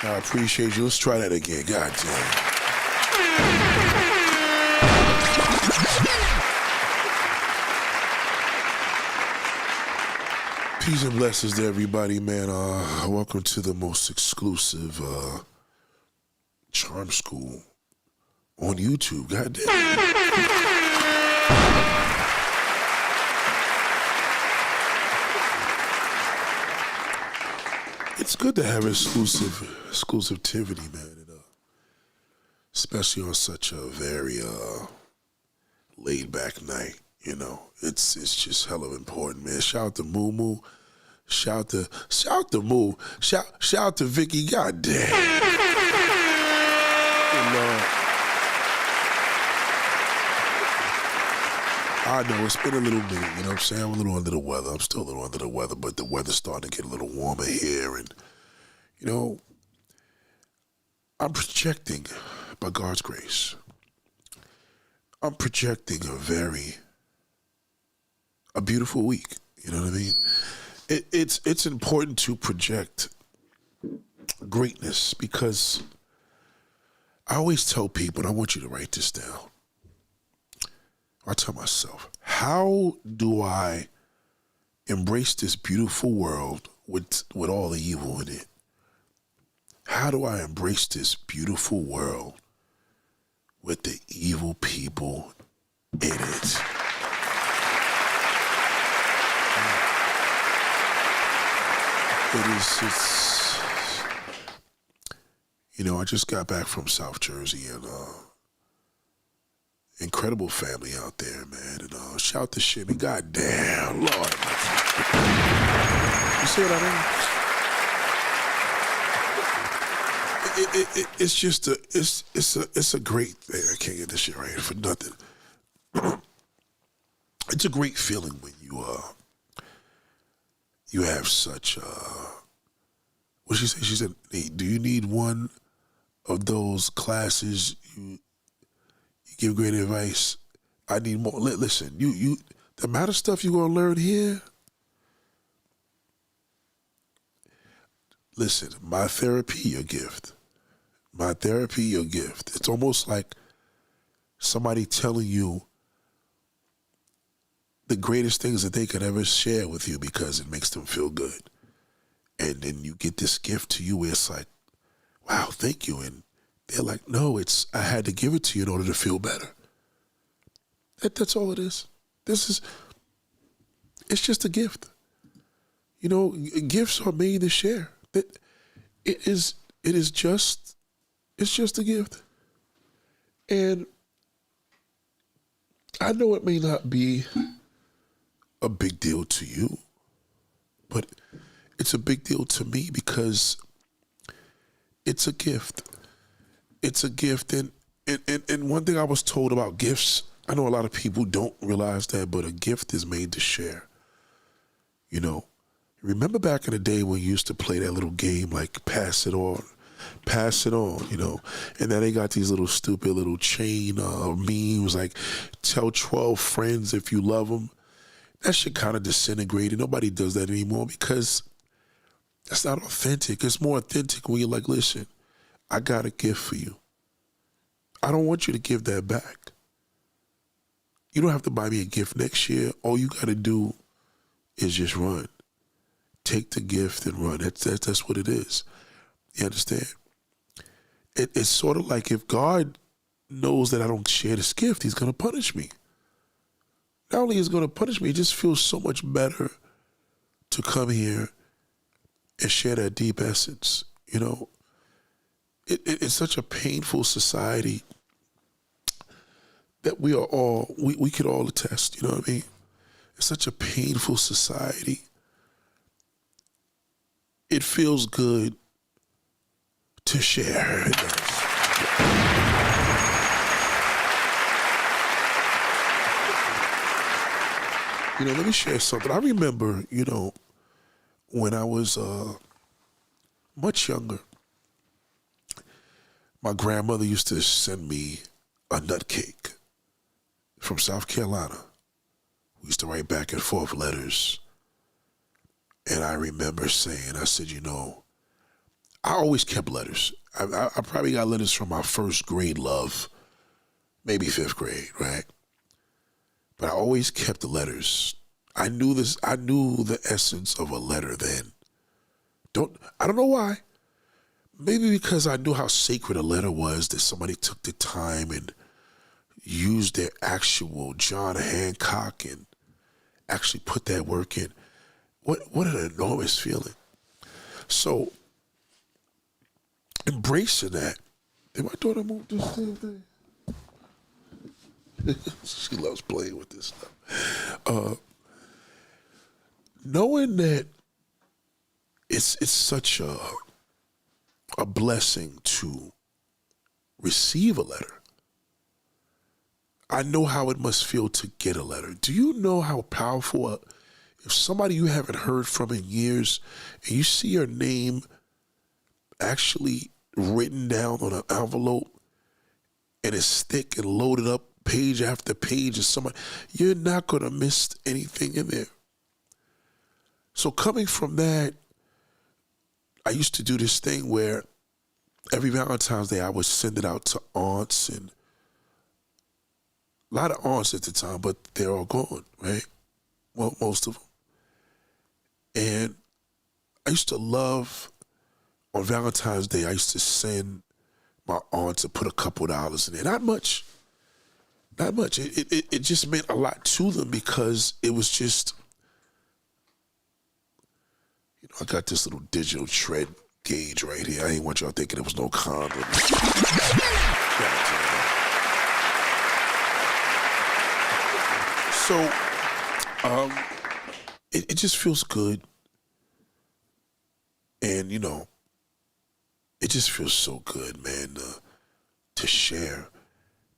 I appreciate you. Let's try that again. God damn. Peace and blessings to everybody, man. Welcome to the most exclusive charm school on YouTube. God damn. It's good to have exclusivity, man. And, especially on such a very laid back night. You know, it's just hella important, man. Shout out to Moo Moo. Shout to Moo. Shout to Vicky. God damn. I know it's been a little minute, you know what I'm saying? I'm a little under the weather. I'm still a little under the weather, but the weather's starting to get a little warmer here. And, you know, I'm projecting, by God's grace, I'm projecting a beautiful week. You know what I mean? It's important to project greatness because I always tell people, and I want you to write this down. I tell myself, how do I embrace this beautiful world with all the evil in it? How do I embrace this beautiful world with the evil people in it? It's you know, I just got back from South Jersey and incredible family out there, man. And shout to Shimmy. God damn, Lord. You see what I mean? It's just it's a great thing. I can't get this shit right for nothing. It's a great feeling when you have such what she said? She said, hey, do you need one of those classes you give great advice? I need more. Listen, you the amount of stuff you're gonna learn here. Listen, my therapy, your gift. My therapy, your gift. It's almost like somebody telling you the greatest things that they could ever share with you because it makes them feel good. And then you get this gift to you where it's like, wow, thank you. And they're like, no, I had to give it to you in order to feel better. That's all it is. It's just a gift. You know, gifts are made to share. It's just a gift. And I know it may not be a big deal to you, but it's a big deal to me because it's a gift. It's a gift. And one thing I was told about gifts, I know a lot of people don't realize that, but a gift is made to share. You know, remember back in the day when you used to play that little game like pass it on, you know, and then they got these little stupid little chain memes like tell 12 friends if you love them. That shit kind of disintegrated. Nobody does that anymore because that's not authentic. It's more authentic when you're like, listen, I got a gift for you. I don't want you to give that back. You don't have to buy me a gift next year. All you got to do is just run. Take the gift and run. That's what it is. You understand? It's sort of like if God knows that I don't share this gift, he's going to punish me. Not only is he going to punish me, it just feels so much better to come here and share that deep essence. You know, it's such a painful society that we could all attest, you know what I mean? It's such a painful society. It feels good to share. It does. You know, let me share something. I remember, you know, when I was much younger, my grandmother used to send me a nut cake from South Carolina. We used to write back and forth letters. And I remember saying, I said, you know, I always kept letters. I probably got letters from my first grade love, maybe fifth grade, right? But I always kept the letters. I knew this. I knew the essence of a letter then. I don't know why. Maybe because I knew how sacred a letter was, that somebody took the time and used their actual John Hancock and actually put that work in. What an enormous feeling. So embracing that. Did my daughter move this damn thing? She loves playing with this stuff. Knowing that it's such a blessing to receive a letter. I know how it must feel to get a letter. Do you know how powerful, if somebody you haven't heard from in years and you see your name actually written down on an envelope and it's thick and loaded up page after page of somebody, you're not going to miss anything in there. So coming from that, I used to do this thing where every Valentine's Day I would send it out to aunts, and a lot of aunts at the time, but they're all gone, right? Well, most of them. And I used to love, on Valentine's Day, I used to send my aunts to put a couple dollars in there. Not much. It just meant a lot to them because it was just, I got this little digital tread gauge right here. I ain't want y'all thinking it was no condom. So, it just feels good. And, it just feels so good, man, to share.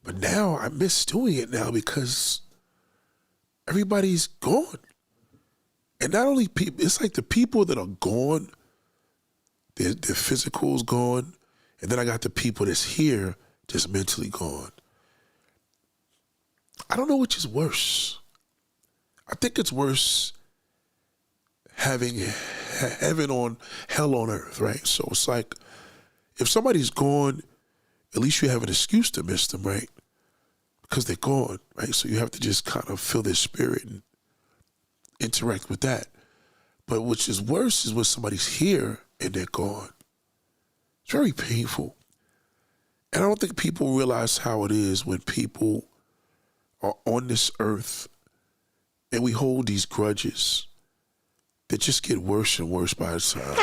But now I miss doing it now because everybody's gone. And not only people, it's like the people that are gone, their physical's gone, and then I got the people that's here just mentally gone. I don't know which is worse. I think it's worse having heaven on hell on earth, right? So it's like if somebody's gone, at least you have an excuse to miss them, right? Because they're gone, right? So you have to just kind of feel their spirit and interact with that. But which is worse is when somebody's here and they're gone. It's very painful. And I don't think people realize how it is when people are on this earth and we hold these grudges that just get worse and worse by the time.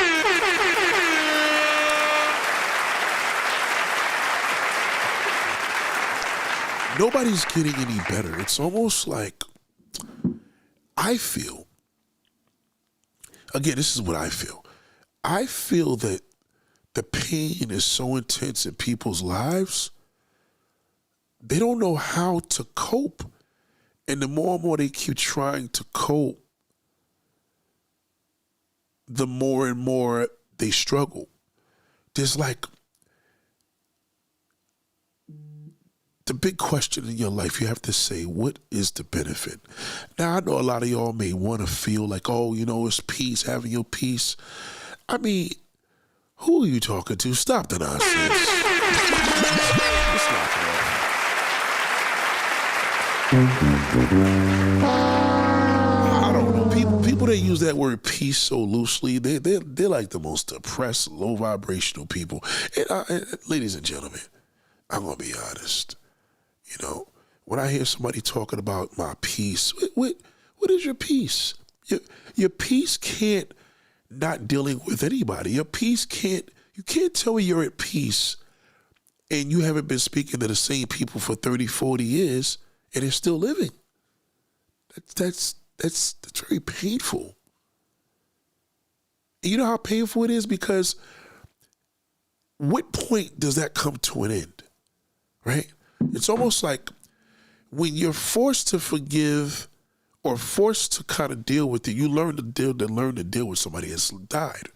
Nobody's getting any better. It's almost like I feel, again, this is what I feel. I feel that the pain is so intense in people's lives, they don't know how to cope. And the more and more they keep trying to cope, the more and more they struggle. There's like the big question in your life, you have to say, what is the benefit? Now, I know a lot of y'all may want to feel like, oh, it's peace, having your peace. I mean, who are you talking to? Stop the nonsense. Let's knock it off. I don't know. People that use that word peace so loosely, they're like the most depressed, low vibrational people. And ladies and gentlemen, I'm going to be honest. When I hear somebody talking about my peace, what is your peace? Your peace can't not dealing with anybody. Your peace you can't tell me you're at peace and you haven't been speaking to the same people for 30, 40 years and they're still living. That's very painful. And you know how painful it is? Because what point does that come to an end, right? It's almost like when you're forced to forgive or forced to kind of deal with it, you learn to deal with somebody that's died.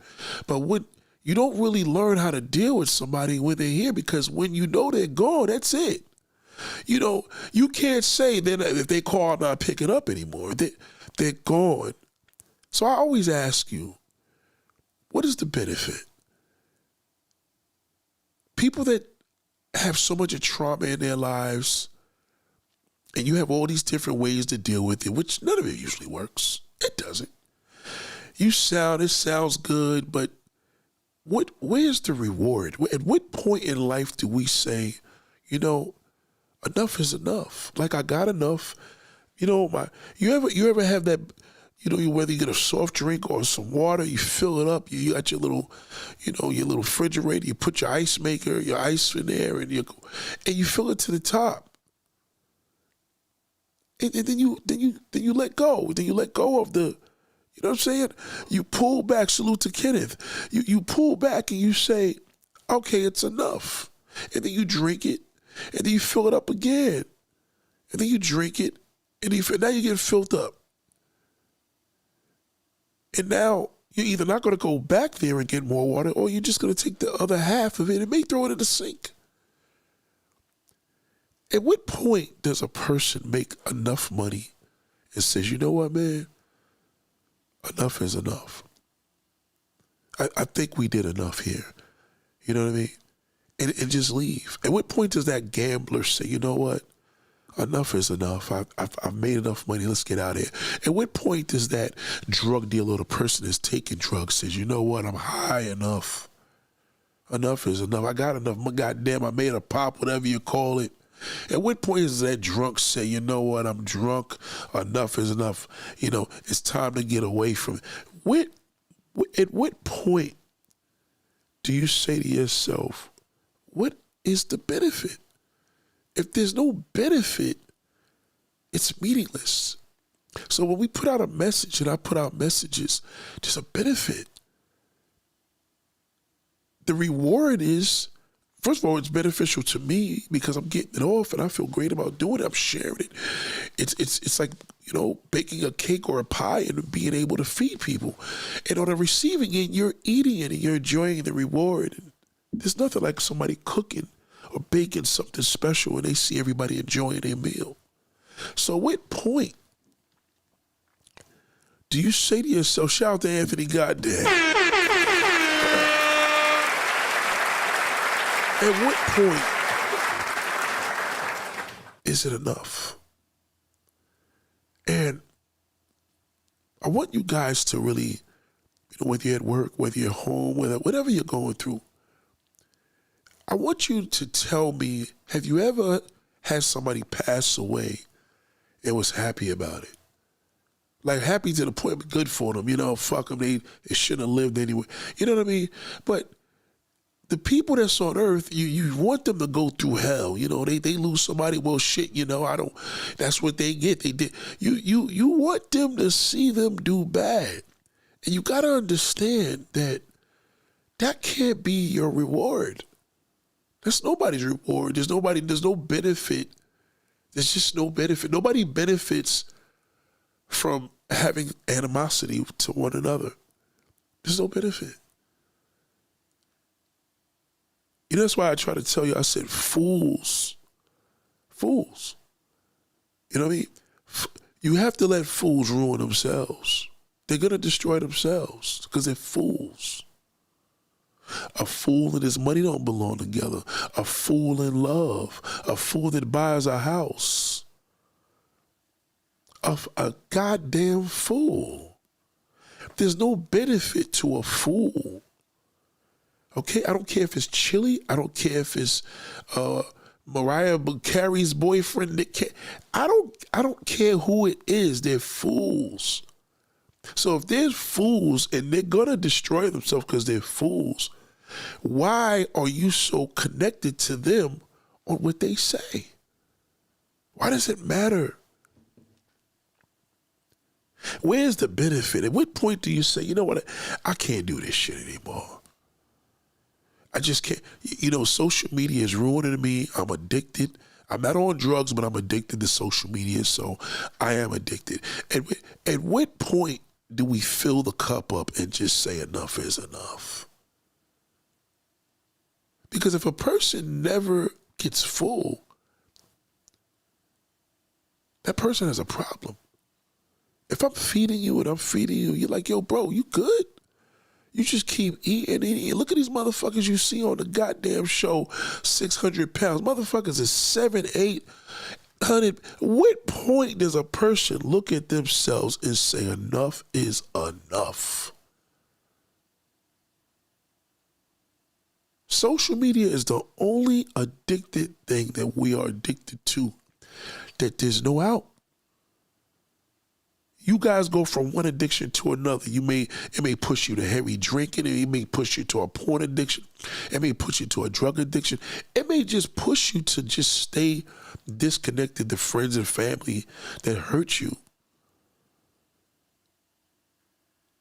But when you don't really learn how to deal with somebody when they're here, because when they're gone, that's it. You can't say then if they call, I'm not picking up anymore. They're gone. So I always ask you, what is the benefit? people that have so much of trauma in their lives, and you have all these different ways to deal with it, which none of it usually works. It doesn't. It sounds good, but where's the reward? At what point in life do we say, enough is enough? Like, I got enough. You ever have that, whether you get a soft drink or some water, you fill it up, you got your little, your little refrigerator, you put your ice maker, your ice in there, and you fill it to the top. And then you let go. Then you let go of the, you know what I'm saying? You pull back, salute to Kenneth. You pull back and you say, okay, it's enough. And then you drink it, and then you fill it up again. And then you drink it, and now you get filled up. And now you're either not going to go back there and get more water, or you're just going to take the other half of it and may throw it in the sink. At what point does a person make enough money and says, you know what, man? Enough is enough. I think we did enough here. You know what I mean? And just leave. At what point does that gambler say, you know what? Enough is enough. I've made enough money. Let's get out of here. At what point does that drug dealer or the person that's taking drugs says, you know what? I'm high enough. Enough is enough. I got enough. Goddamn, I made a pop, whatever you call it. At what point does that drunk say, you know what? I'm drunk. Enough is enough. It's time to get away from it. At what point do you say to yourself, what is the benefit? If there's no benefit, it's meaningless. So when we put out a message, and I put out messages, there's a benefit. The reward is, first of all, it's beneficial to me because I'm getting it off and I feel great about doing it. I'm sharing it. It's like, baking a cake or a pie and being able to feed people. And on the receiving end, you're eating it and you're enjoying the reward. And there's nothing like somebody cooking or baking something special and they see everybody enjoying their meal. So at what point do you say to yourself, shout out to Anthony, goddamn. At what point is it enough? And I want you guys to really, whether you're at work, whether you're home, whatever you're going through, I want you to tell me, have you ever had somebody pass away and was happy about it? Like, happy to the point, good for them, fuck them, they shouldn't have lived anyway. You know what I mean? But the people that's on earth, you want them to go through hell. They lose somebody, well, shit, that's what they get. They did. You want them to see them do bad. And you got to understand that can't be your reward. That's nobody's reward. There's no benefit. There's just no benefit. Nobody benefits from having animosity to one another. There's no benefit. That's why I try to tell you, I said fools. Fools. You know what I mean? You have to let fools ruin themselves. They're going to destroy themselves because they're fools. A fool and his money don't belong together. A fool in love. A fool that buys a house. A goddamn fool. There's no benefit to a fool. Okay, I don't care if it's Chili. I don't care if it's Mariah Carey's boyfriend. I don't care who it is. They're fools. So if there's fools and they're gonna destroy themselves because they're fools, why are you so connected to them on what they say? Why does it matter? Where's the benefit? At what point do you say, you know what, I can't do this shit anymore? I just can't. Social media is ruining me. I'm addicted. I'm not on drugs, but I'm addicted to social media, so I am addicted. And at what point do we fill the cup up and just say enough is enough? Because if a person never gets full, that person has a problem. If I'm feeding you and I'm feeding you, you're like, yo, bro, you good? You just keep eating and eating. Look at these motherfuckers you see on the goddamn show, 600 pounds. Motherfuckers is 7, 800. What point does a person look at themselves and say enough is enough? Social media is the only addicted thing that we are addicted to, that there's no out. You guys go from one addiction to another. It may push you to heavy drinking. It may push you to a porn addiction. It may push you to a drug addiction. It may just push you to just stay disconnected to friends and family that hurt you.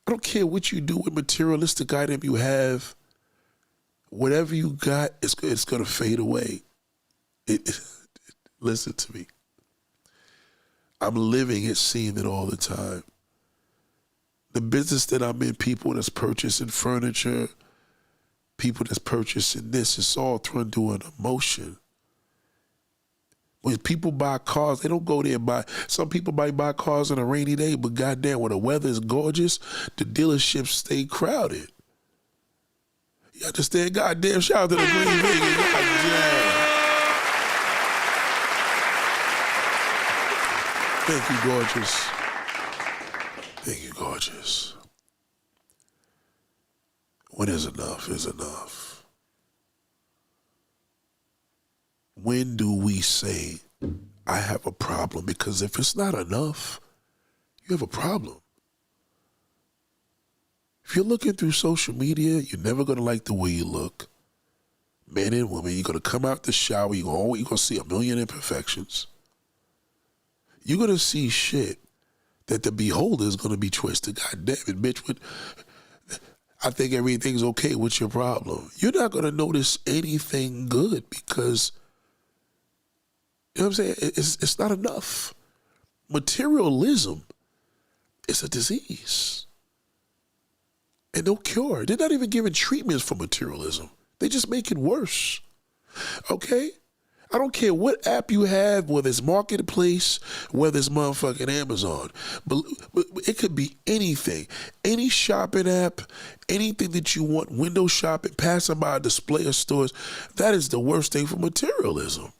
I don't care what you do with materialistic item you have. Whatever you got, it's going to fade away. Listen to me. I'm living it, seeing it all the time. The business that I'm in, people that's purchasing furniture, people that's purchasing this, it's all turned to an emotion. When people buy cars, they don't go there and buy. Some people might buy cars on a rainy day, but goddamn, when the weather is gorgeous, the dealerships stay crowded. You understand? Goddamn, shout out to the Green Vegas. Goddamn. Thank you, gorgeous. Thank you, gorgeous. When is enough is enough. When do we say, I have a problem? Because if it's not enough, you have a problem. If you're looking through social media, you're never going to like the way you look. Men and women, you're going to come out the shower, you're going to see a million imperfections. You're going to see shit that the beholder is going to be twisted. God damn it, bitch. I think everything's okay. What's your problem? You're not going to notice anything good because, you know what I'm saying? It's not enough. Materialism is a disease and no cure. They're not even giving treatments for materialism. They just make it worse. Okay? I don't care what app you have, whether it's Marketplace, whether it's motherfucking Amazon, but it could be anything. Any shopping app, anything that you want, window shopping, passing by a display of stores, that is the worst thing for materialism.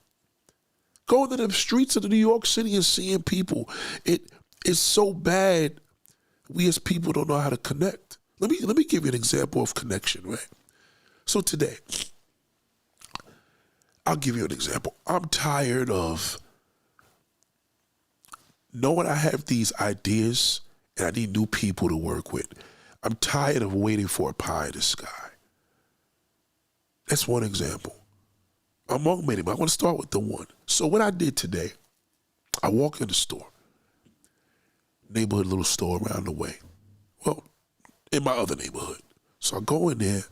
Going to the streets of New York City and seeing people, it's so bad, we as people don't know how to connect. Let me give you an example of connection, right? So today, I'll give you an example. I'm tired of knowing I have these ideas and I need new people to work with. I'm tired of waiting for a pie in the sky. That's one example. Among many, but I want to start with the one. So what I did today, I walk in the store, neighborhood little store around the way. Well, in my other neighborhood. So I go in there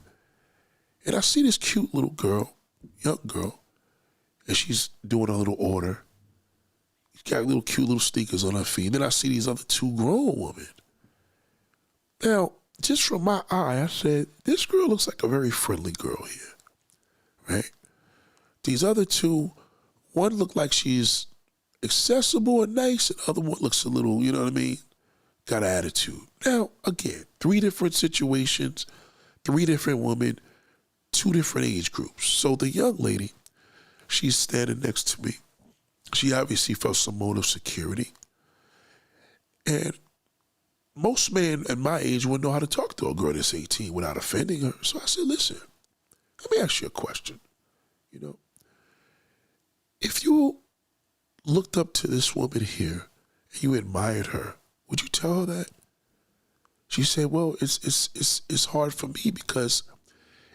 and I see this cute little girl, young girl, and she's doing a little order. She's got little cute little sneakers on her feet. And then I see these other two grown women. Now, just from my eye, I said, this girl looks like a very friendly girl here, right? These other two, one looked like she's accessible and nice, and the other one looks a little, you know what I mean, got an attitude. Now, again, 3 different situations, 3 different women, 2 different age groups. So the young lady, she's standing next to me. She obviously felt some mode of security. And most men at my age wouldn't know how to talk to a girl that's 18 without offending her. So I said, listen, let me ask you a question. You know, if you looked up to this woman here and you admired her, would you tell her that? She said, well, it's hard for me because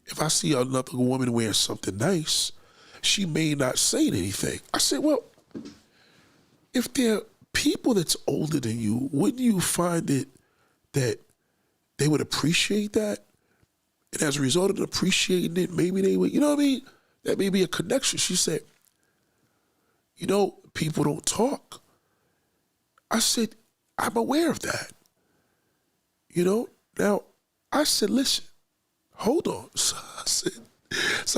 if I see another woman wearing something nice, she may not say anything. I said, well, if there are people that's older than you, wouldn't you find it that they would appreciate that? And as a result of appreciating it, maybe they would, you know what I mean? That may be a connection. She said, you know, people don't talk. I said, I'm aware of that. You know, now I said, listen, hold on. So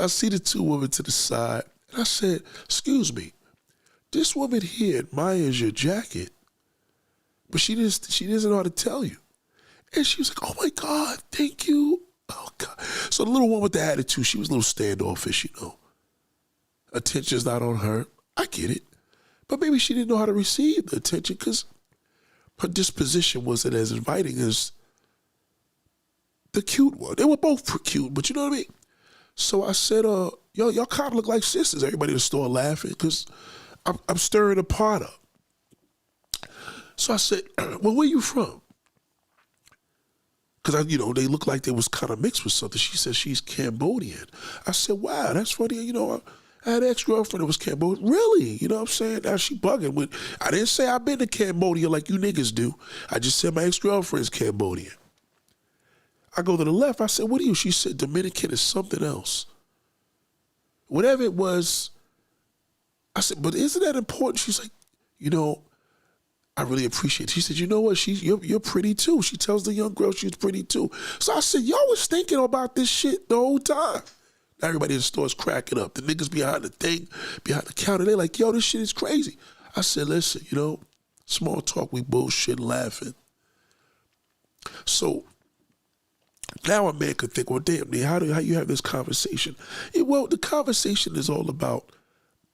I see the 2 women to the side, and I said, excuse me, this woman here admires your jacket, but she doesn't know how to tell you. And she was like, oh my God, thank you. Oh God. So the little one with the attitude, she was a little standoffish, Attention's not on her. I get it. But maybe she didn't know how to receive the attention because her disposition wasn't as inviting as the cute one. They were both cute, but you know what I mean? So I said, y'all kind of look like sisters. Everybody in the store laughing because I'm stirring the pot up. So I said, well, where you from? Because, they looked like they was kind of mixed with something. She said she's Cambodian. I said, wow, that's funny. I had an ex-girlfriend that was Cambodian. Really? You know what I'm saying? Now she bugging. I didn't say I've been to Cambodia like you niggas do. I just said my ex-girlfriend's Cambodian. I go to the left. I said, what are you? She said, Dominican is something else. Whatever it was, I said, but isn't that important? She's like, I really appreciate it. She said, you know what? You're pretty too. She tells the young girl she's pretty too. So I said, y'all was thinking about this shit the whole time. Now everybody in the store is cracking up. The niggas behind the counter, they like, yo, this shit is crazy. I said, listen, small talk, we bullshit laughing. So now a man could think, well, damn, how you have this conversation? Well, the conversation is all about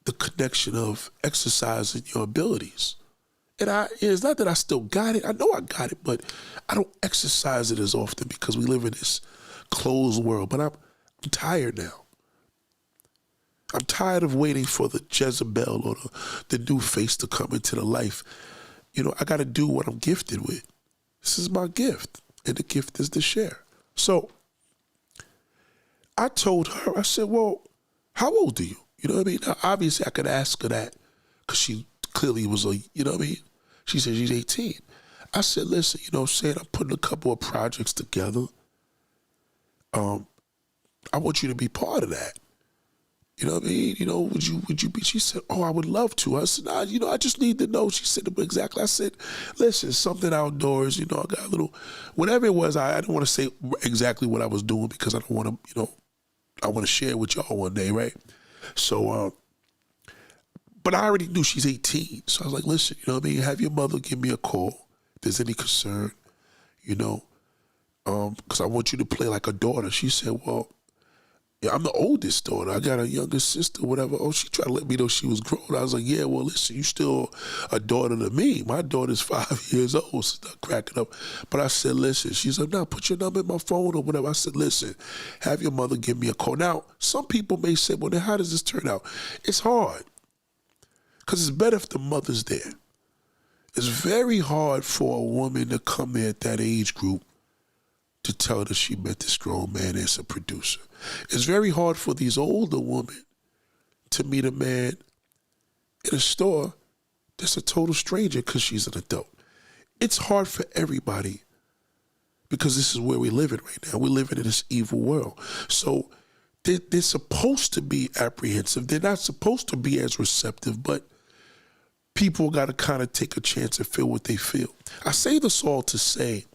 the connection of exercising your abilities. And it's not that I still got it. I know I got it, but I don't exercise it as often because we live in this closed world. But I'm tired now. I'm tired of waiting for the Jezebel or the new face to come into the life. I got to do what I'm gifted with. This is my gift, and the gift is to share. So I told her, I said, well, how old are you? You know what I mean? Now, obviously, I could ask her that because she clearly was you know what I mean? She said she's 18. I said, listen, I'm putting a couple of projects together. I want you to be part of that. You know what I mean? Would you be? She said, oh, I would love to. I said, nah, I just need to know. She said, exactly. I said, listen, something outdoors, I got a little, whatever it was, I didn't want to say exactly what I was doing because I don't want to, I want to share it with y'all one day, right? So, but I already knew she's 18. So I was like, listen, have your mother give me a call if there's any concern, because I want you to play like a daughter. She said, well, yeah, I'm the oldest daughter. I got a younger sister, whatever. Oh, she tried to let me know she was grown. I was like, yeah, well, listen, you still a daughter to me. My daughter's 5 years old. Start cracking up. But I said, listen. She's like, no, put your number in my phone or whatever. I said, listen, have your mother give me a call. Now, some people may say, well, then how does this turn out? It's hard because it's better if the mother's there. It's very hard for a woman to come there at that age group to tell her that she met this grown man as a producer. It's very hard for these older women to meet a man in a store that's a total stranger because she's an adult. It's hard for everybody because this is where we're living right now. We're living in this evil world. So they're supposed to be apprehensive. They're not supposed to be as receptive, but people got to kind of take a chance and feel what they feel. I say this all to say,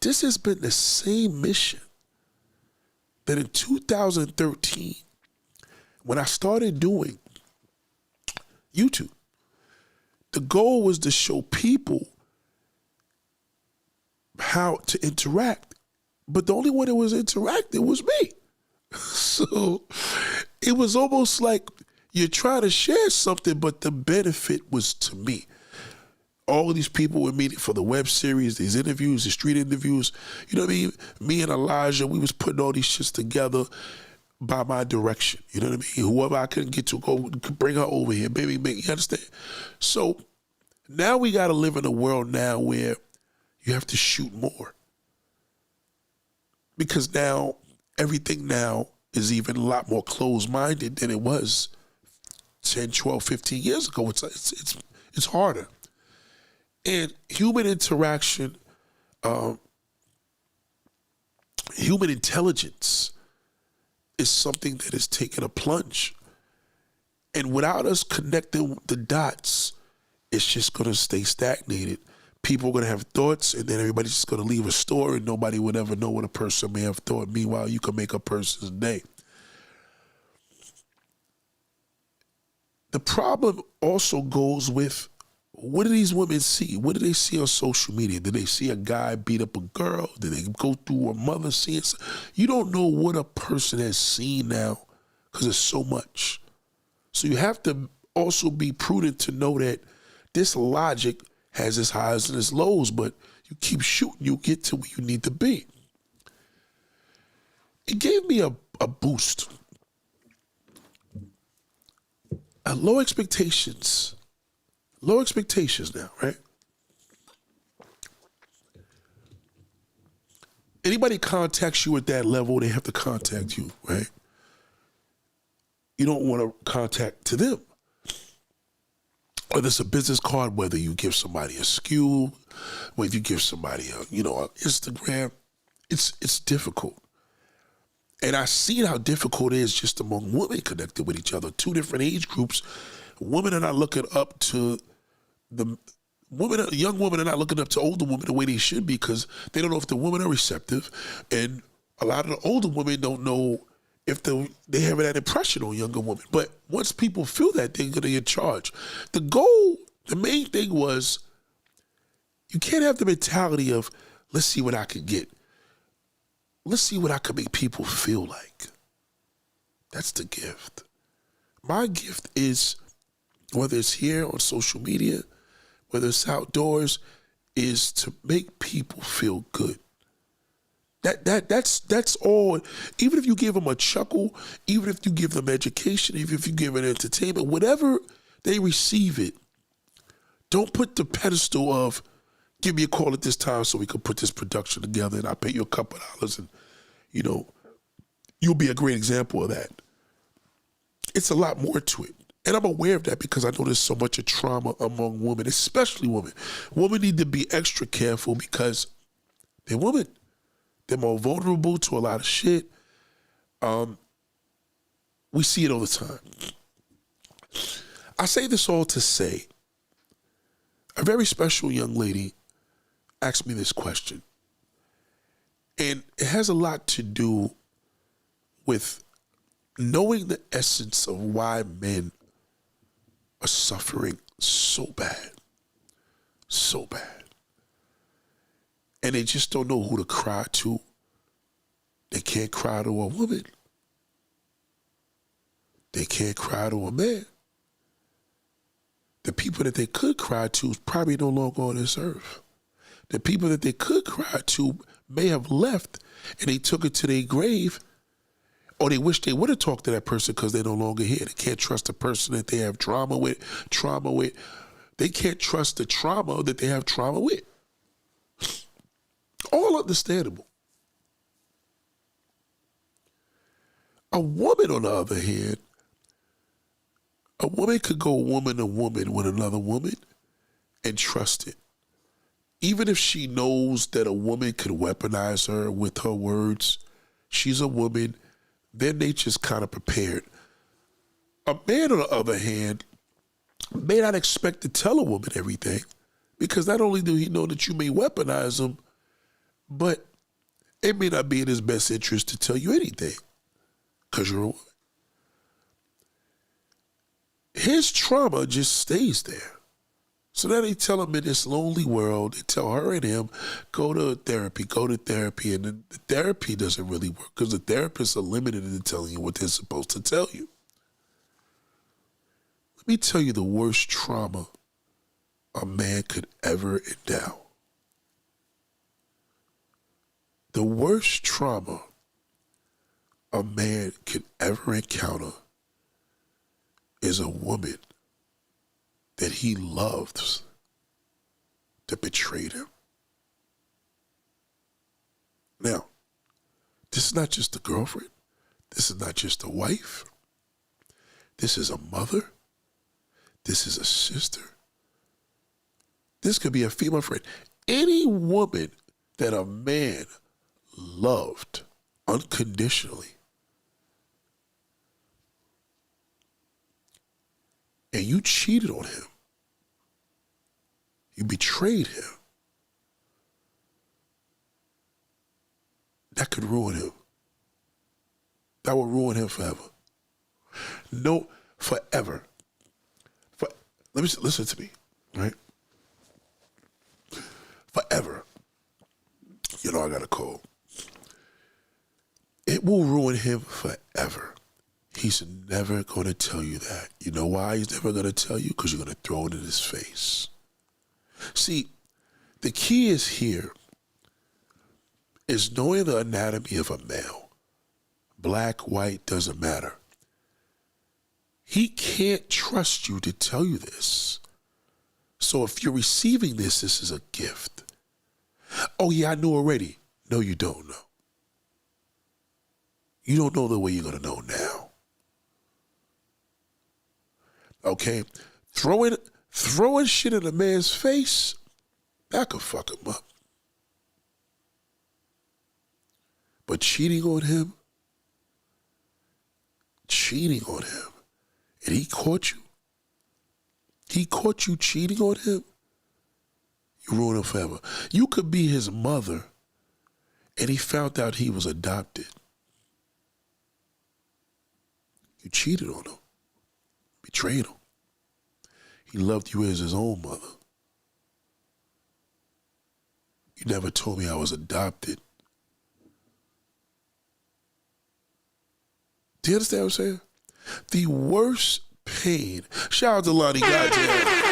this has been the same mission that in 2013, when I started doing YouTube, the goal was to show people how to interact. But the only one that was interacting was me. So it was almost like you're trying to share something, but the benefit was to me. All of these people were meeting for the web series, these interviews, the street interviews. You know what I mean? Me and Elijah, we was putting all these shits together by my direction. You know what I mean? Whoever I couldn't get to, go bring her over here. Baby, you understand? So now we got to live in a world now where you have to shoot more. Because now, everything now is even a lot more closed-minded than it was 10, 12, 15 years ago. It's harder. And human interaction, human intelligence is something that has taken a plunge. And without us connecting the dots, it's just going to stay stagnated. People are going to have thoughts, and then everybody's just going to leave a store, and nobody would ever know what a person may have thought. Meanwhile, you can make a person's day. The problem also goes with What do these women see? What do they see on social media? Did they see a guy beat up a girl? Did they go through a mother seeing? You don't know what a person has seen now because there's so much. So you have to also be prudent to know that this logic has its highs and its lows, but you keep shooting, you get to where you need to be. It gave me a boost. Low expectations. Low expectations now, right? Anybody contacts you at that level, they have to contact you, right? You don't want to contact to them. Whether it's a business card, whether you give somebody a SKU, whether you give somebody a, an Instagram, it's difficult. And I see how difficult it is just among women connected with each other. Two different age groups. Women are not looking up to young women are not looking up to older women the way they should be because they don't know if the women are receptive. And a lot of the older women don't know if they have that impression on younger women. But once people feel that, they're going to get charged. The main thing was, you can't have the mentality of, let's see what I can get. Let's see what I can make people feel like. That's the gift. My gift is, whether it's here on social media, whether it's outdoors, is to make people feel good. That's all. Even if you give them a chuckle, even if you give them education, even if you give them entertainment, whatever they receive it, don't put the pedestal of, give me a call at this time so we can put this production together and I'll pay you a couple of dollars and, you'll be a great example of that. It's a lot more to it. And I'm aware of that because I know there's so much of trauma among women, especially women. Women need to be extra careful because they're women. They're more vulnerable to a lot of shit. We see it all the time. I say this all to say, a very special young lady asked me this question. And it has a lot to do with knowing the essence of why men are suffering so bad. So bad. And they just don't know who to cry to. They can't cry to a woman. They can't cry to a man. The people that they could cry to is probably no longer on this earth. The people that they could cry to may have left and they took it to their grave, or they wish they would have talked to that person because they're no longer here. They can't trust the person that they have trauma with. They can't trust the trauma that they have trauma with. All understandable. A woman, on the other hand, a woman could go woman to woman with another woman and trust it. Even if she knows that a woman could weaponize her with her words, she's a woman, their nature's kind of prepared. A man, on the other hand, may not expect to tell a woman everything because not only do he know that you may weaponize him, but it may not be in his best interest to tell you anything because you're a woman. His trauma just stays there. So now they tell him in this lonely world, they tell her and him, go to therapy, and then the therapy doesn't really work because the therapists are limited in telling you what they're supposed to tell you. Let me tell you the worst trauma a man could ever endow. The worst trauma a man could ever encounter is a woman that he loves to betray him. Now, this is not just a girlfriend. This is not just a wife. This is a mother. This is a sister. This could be a female friend. Any woman that a man loved unconditionally and you cheated on him, you betrayed him, that could ruin him. That will ruin him forever. No, forever. Listen to me, right? forever. You know I got a cold. It will ruin him forever. He's never going to tell you that. You know why he's never going to tell you? Because you're going to throw it in his face. See, the key is here is knowing the anatomy of a male. Black, white, doesn't matter. He can't trust you to tell you this. So if you're receiving this, this is a gift. Oh yeah, I knew already. No, you don't know. You don't know the way you're going to know now. Okay? Throwing shit in a man's face, that could fuck him up. But cheating on him, and he caught you cheating on him, you ruin him forever. You could be his mother, and he found out he was adopted. You cheated on him, betrayed him. He loved you as his own mother. You never told me I was adopted. Do you understand what I'm saying? The worst pain. Shout out to Lonnie Goddamn.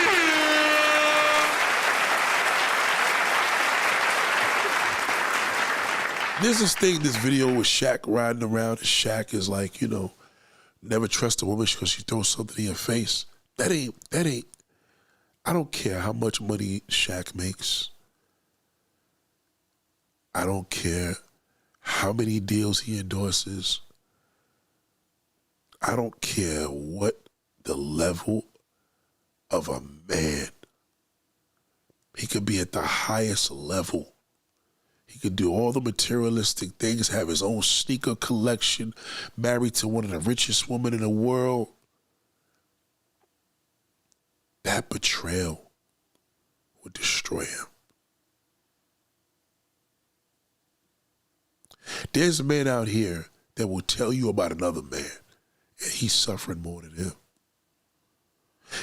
There's this thing, this video with Shaq riding around, and Shaq is like, you know, never trust a woman because she throws something in your face. That ain't, I don't care how much money Shaq makes. I don't care how many deals he endorses. I don't care what the level of a man. He could be at the highest level. He could do all the materialistic things, have his own sneaker collection, married to one of the richest women in the world. That betrayal would destroy him. There's men out here that will tell you about another man, and he's suffering more than him.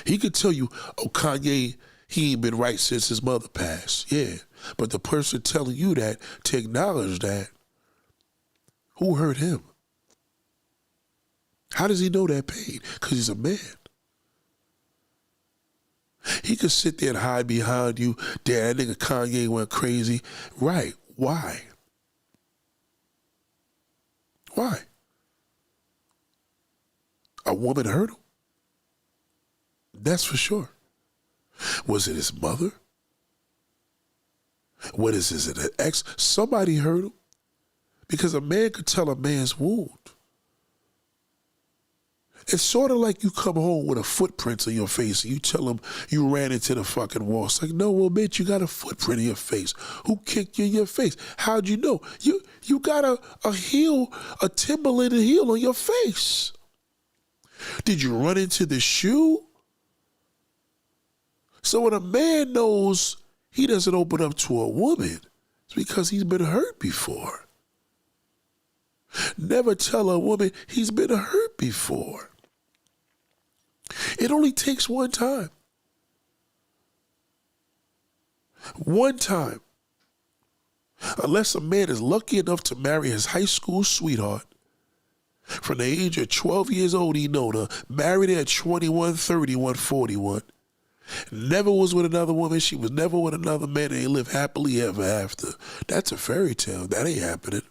He could tell you, oh, Kanye, he ain't been right since his mother passed. Yeah, but the person telling you that, to acknowledge that, who hurt him? How does he know that pain? Because he's a man. He could sit there and hide behind you. Damn, that nigga Kanye went crazy. Right, why? Why? A woman hurt him? That's for sure. Was it his mother? What is it, an ex? Somebody hurt him. Because a man could tell a man's wound. It's sort of like you come home with a footprint on your face and you tell him you ran into the fucking wall. It's like, no, well, bitch, you got a footprint in your face. Who kicked you in your face? How'd you know? You got a heel, a Timberland heel on your face. Did you run into the shoe? So when a man knows he doesn't open up to a woman, it's because he's been hurt before. Never tell a woman he's been hurt before. It only takes one time. One time. Unless a man is lucky enough to marry his high school sweetheart. From the age of 12 years old, he known her. Married her at 21, 31, 41. Never was with another woman. She was never with another man. They live happily ever after. That's a fairy tale. That ain't happening.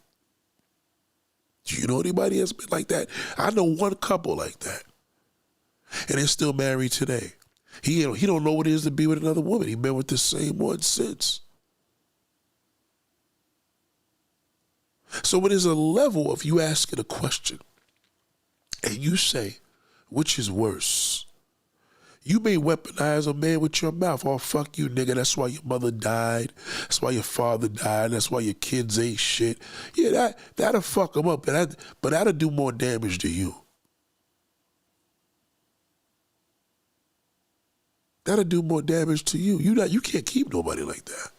Do you know anybody that's been like that? I know one couple like that. And they're still married today. He don't know what it is to be with another woman. He's been with the same one since. So when there's a level of you asking a question and you say, which is worse? You may weaponize a man with your mouth. Oh, fuck you, nigga. That's why your mother died. That's why your father died. That's why your kids ain't shit. Yeah, that'll fuck them up, but that'll do more damage to you. That'll do more damage to you. You can't keep nobody like that.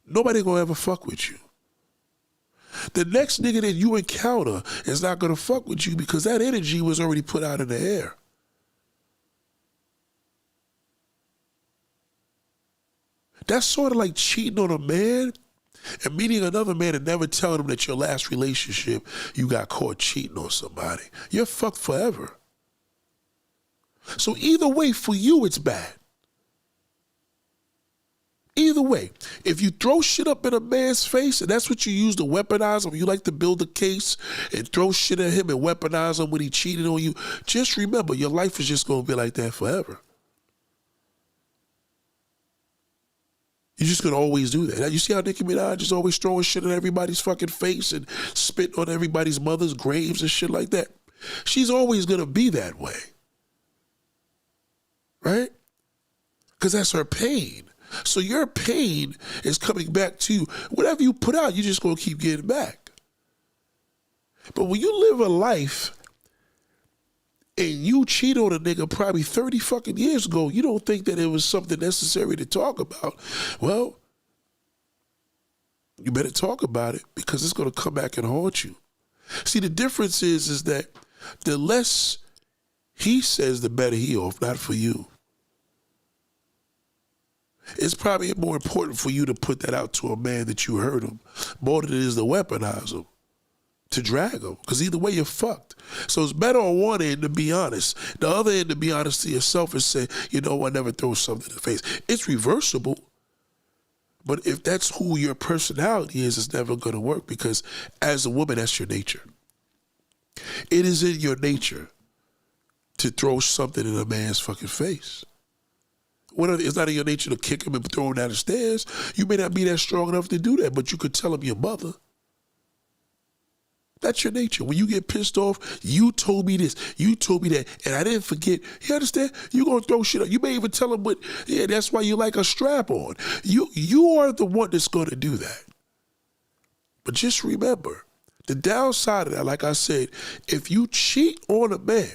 Nobody gonna ever fuck with you. The next nigga that you encounter is not gonna fuck with you because that energy was already put out in the air. That's sort of like cheating on a man and meeting another man and never telling him that your last relationship, you got caught cheating on somebody. You're fucked forever. So either way, for you, it's bad. Either way, if you throw shit up in a man's face and that's what you use to weaponize him, you like to build a case and throw shit at him and weaponize him when he cheated on you, just remember your life is just going to be like that forever. You're just going to always do that. You see how Nicki Minaj is always throwing shit in everybody's fucking face and spitting on everybody's mother's graves and shit like that? She's always going to be that way. Right? Because that's her pain. So your pain is coming back to you. Whatever you put out, you're just going to keep getting back. But when you live a life and you cheat on a nigga probably 30 fucking years ago, you don't think that it was something necessary to talk about. Well, you better talk about it because it's going to come back and haunt you. See, the difference is that the less he says, the better he off, not for you. It's probably more important for you to put that out to a man that you hurt him more than it is to weaponize him, to drag him. Because either way, you're fucked. So it's better on one end to be honest. The other end to be honest to yourself and say, you know, I never throw something in the face. It's reversible. But if that's who your personality is, it's never going to work because as a woman, that's your nature. It is in your nature to throw something in a man's fucking face. It's not in your nature to kick him and throw him down the stairs. You may not be that strong enough to do that, but you could tell him your mother. That's your nature. When you get pissed off, you told me this, you told me that, and I didn't forget. You understand? You're going to throw shit up. You may even tell him, but yeah, that's why you like a strap on. You are the one that's going to do that. But just remember, the downside of that, like I said, if you cheat on a man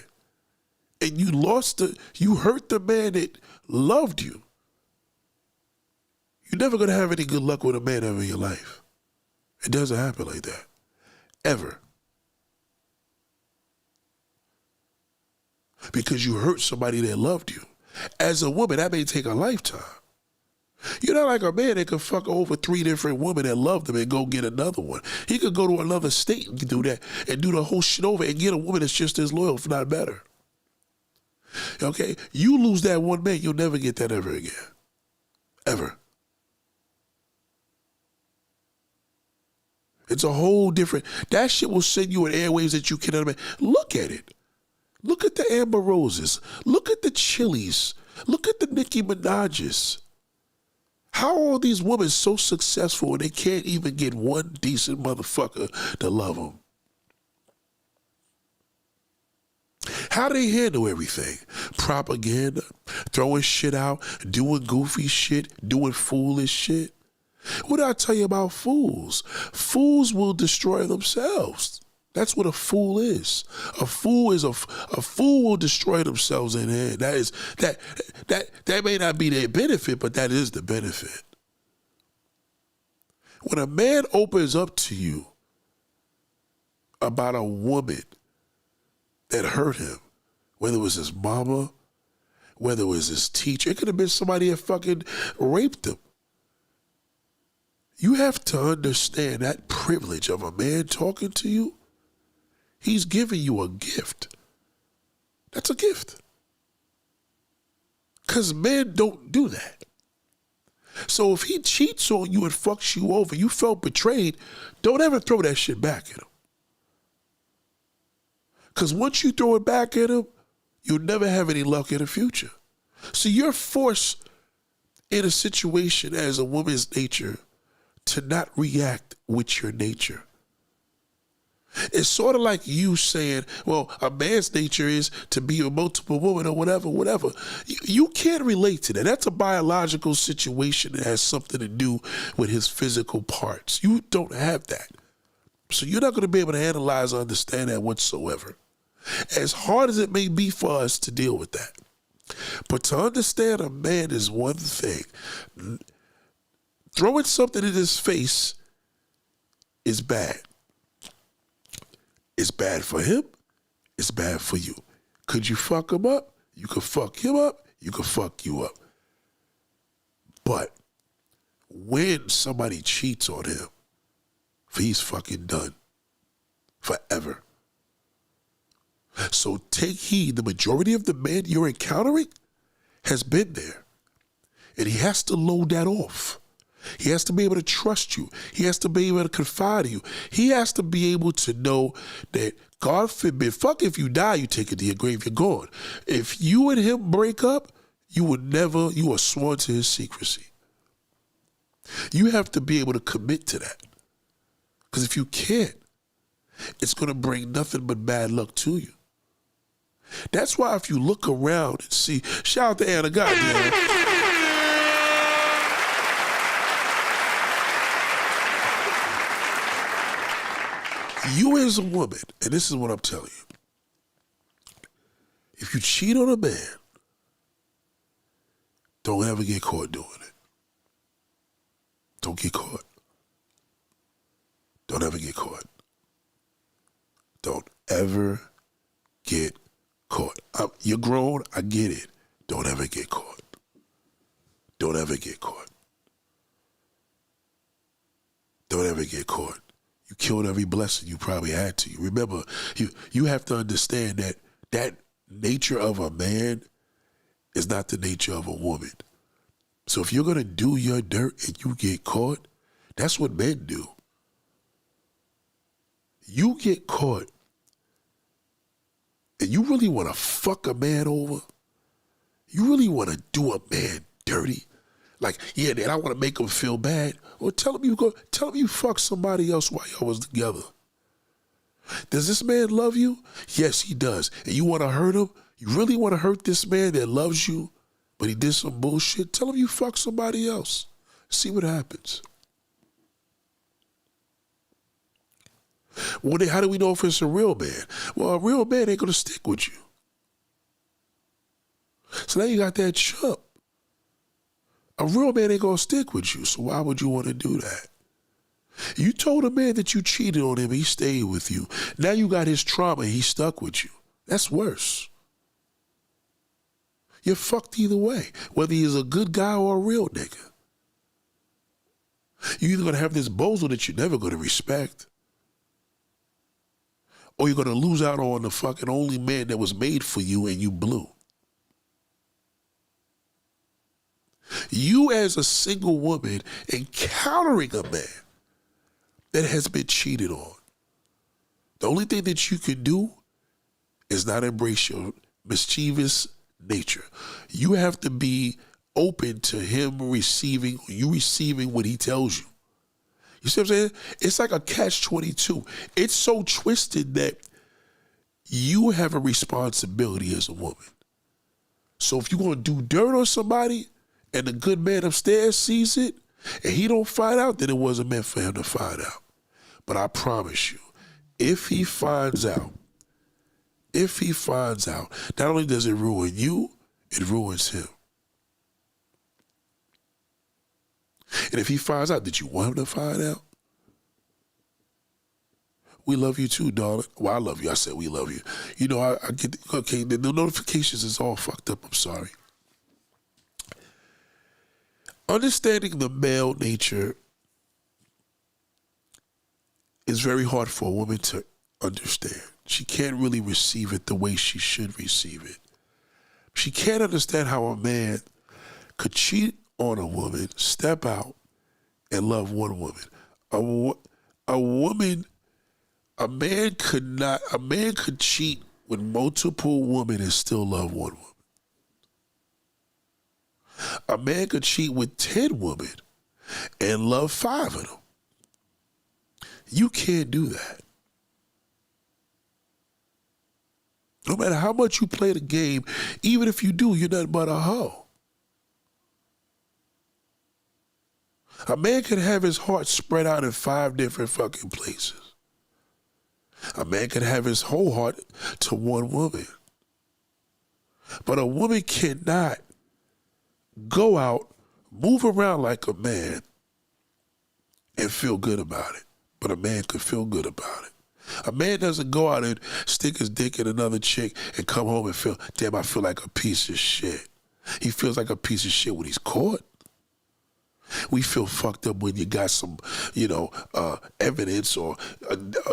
and you hurt the man that loved you, you're never going to have any good luck with a man ever in your life. It doesn't happen like that. Ever. Because you hurt somebody that loved you. As a woman, that may take a lifetime. You're not like a man that could fuck over 3 different women that loved him and go get another one. He could go to another state and do that and do the whole shit over and get a woman that's just as loyal, if not better. Okay? You lose that one man, you'll never get that ever again. Ever. It's a whole different, that shit will send you in airwaves that you cannot imagine. Look at it. Look at the Amber Roses. Look at the Chili's. Look at the Nicki Minaj's. How are these women so successful and they can't even get one decent motherfucker to love them? How do they handle everything? Propaganda, throwing shit out, doing goofy shit, doing foolish shit. What did I tell you about fools? Fools will destroy themselves. That's what a fool is. A fool will destroy themselves in the end. That may not be their benefit, but that is the benefit. When a man opens up to you about a woman that hurt him, whether it was his mama, whether it was his teacher, it could have been somebody that fucking raped him. You have to understand that privilege of a man talking to you. He's giving you a gift. That's a gift. Because men don't do that. So if he cheats on you and fucks you over, you felt betrayed, don't ever throw that shit back at him. Because once you throw it back at him, you'll never have any luck in the future. So you're forced in a situation as a woman's nature to not react with your nature. It's sort of like you saying, well, a man's nature is to be a multiple woman or whatever. You can't relate to that. That's a biological situation that has something to do with his physical parts. You don't have that. So you're not going to be able to analyze or understand that whatsoever. As hard as it may be for us to deal with that. But to understand a man is one thing. Throwing something in his face is bad. It's bad for him. It's bad for you. Could you fuck him up? You could fuck him up. You could fuck you up. But when somebody cheats on him, he's fucking done. Forever. So take heed. The majority of the men you're encountering has been there. And he has to load that off. He has to be able to trust you. He has to be able to confide in you. He has to be able to know that, God forbid, fuck if you die, you take it to your grave, you're gone. If you and him break up, you are sworn to his secrecy. You have to be able to commit to that. Because if you can't, it's going to bring nothing but bad luck to you. That's why if you look around and see, shout out to Anna, goddamn. You as a woman, and this is what I'm telling you, if you cheat on a man, don't ever get caught doing it. Don't get caught. Don't ever get caught. Don't ever get caught. You're grown, I get it. Don't ever get caught. Don't ever get caught. Don't ever get caught. You killed every blessing you probably had to. Remember, you have to understand that nature of a man is not the nature of a woman. So if you're going to do your dirt and you get caught, that's what men do. You get caught and you really want to fuck a man over. You really want to do a man dirty. Like, yeah, man, I want to make him feel bad. Or tell him you fucked somebody else while y'all was together. Does this man love you? Yes, he does. And you want to hurt him? You really want to hurt this man that loves you, but he did some bullshit? Tell him you fucked somebody else. See what happens. Well, how do we know if it's a real man? Well, a real man ain't going to stick with you. So now you got that chump. A real man ain't going to stick with you, so why would you want to do that? You told a man that you cheated on him, he stayed with you. Now you got his trauma, he stuck with you. That's worse. You're fucked either way, whether he's a good guy or a real nigga. You're either going to have this bozo that you're never going to respect, or you're going to lose out on the fucking only man that was made for you and you blew. You as a single woman encountering a man that has been cheated on, the only thing that you can do is not embrace your mischievous nature. You have to be open to him receiving what he tells you. You see what I'm saying? It's like a catch-22. It's so twisted that you have a responsibility as a woman. So if you're going to do dirt on somebody and the good man upstairs sees it and he don't find out, then it wasn't meant for him to find out. But I promise you, if he finds out, not only does it ruin you, it ruins him. And if he finds out, did you want him to find out? We love you too, darling. Well, I love you. I said we love you. You know, I get, okay, the notifications is all fucked up. I'm sorry. Understanding the male nature is very hard for a woman to understand. She can't really receive it the way she should receive it. She can't understand how a man could cheat on a woman, step out, and love one woman. A man could cheat with multiple women and still love one woman. A man could cheat with 10 women and love 5 of them. You can't do that. No matter how much you play the game, even if you do, you're nothing but a hoe. A man could have his heart spread out in 5 different fucking places. A man could have his whole heart to one woman. But a woman cannot go out, move around like a man, and feel good about it. But a man could feel good about it. A man doesn't go out and stick his dick in another chick and come home and feel, damn, I feel like a piece of shit. He feels like a piece of shit when he's caught. We feel fucked up when you got some, evidence, or,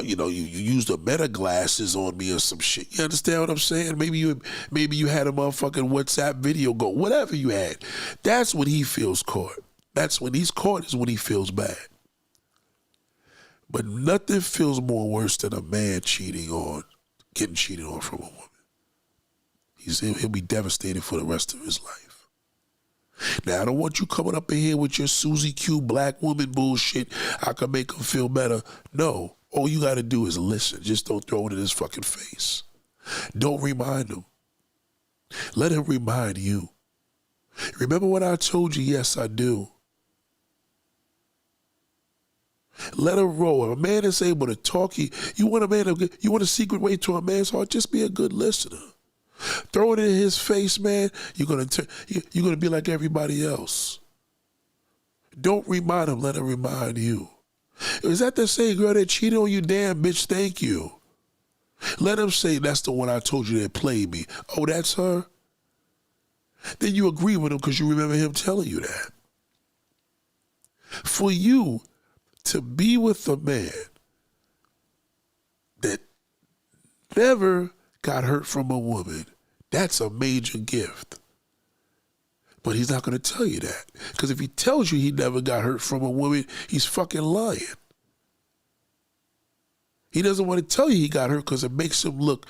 you used the meta glasses on me or some shit. You understand what I'm saying? Maybe you had a motherfucking WhatsApp video go, whatever you had. That's when he feels caught. That's when he's caught, is when he feels bad. But nothing feels more worse than a man getting cheated on from a woman. He'll be devastated for the rest of his life. Now, I don't want you coming up in here with your Susie Q black woman bullshit. I can make him feel better. No, all you got to do is listen. Just don't throw it in his fucking face. Don't remind him. Let him remind you. Remember what I told you? Yes, I do. Let him roll. If a man is able to talk, you want a secret way to a man's heart, just be a good listener. Throw it in his face, man. You're gonna be like everybody else. Don't remind him. Let him remind you. Is that the same girl that cheated on you? Damn, bitch, thank you. Let him say, that's the one I told you that played me. Oh, that's her? Then you agree with him because you remember him telling you that. For you to be with a man that never got hurt from a woman, that's a major gift. But he's not going to tell you that. Because if he tells you he never got hurt from a woman, he's fucking lying. He doesn't want to tell you he got hurt because it makes him look,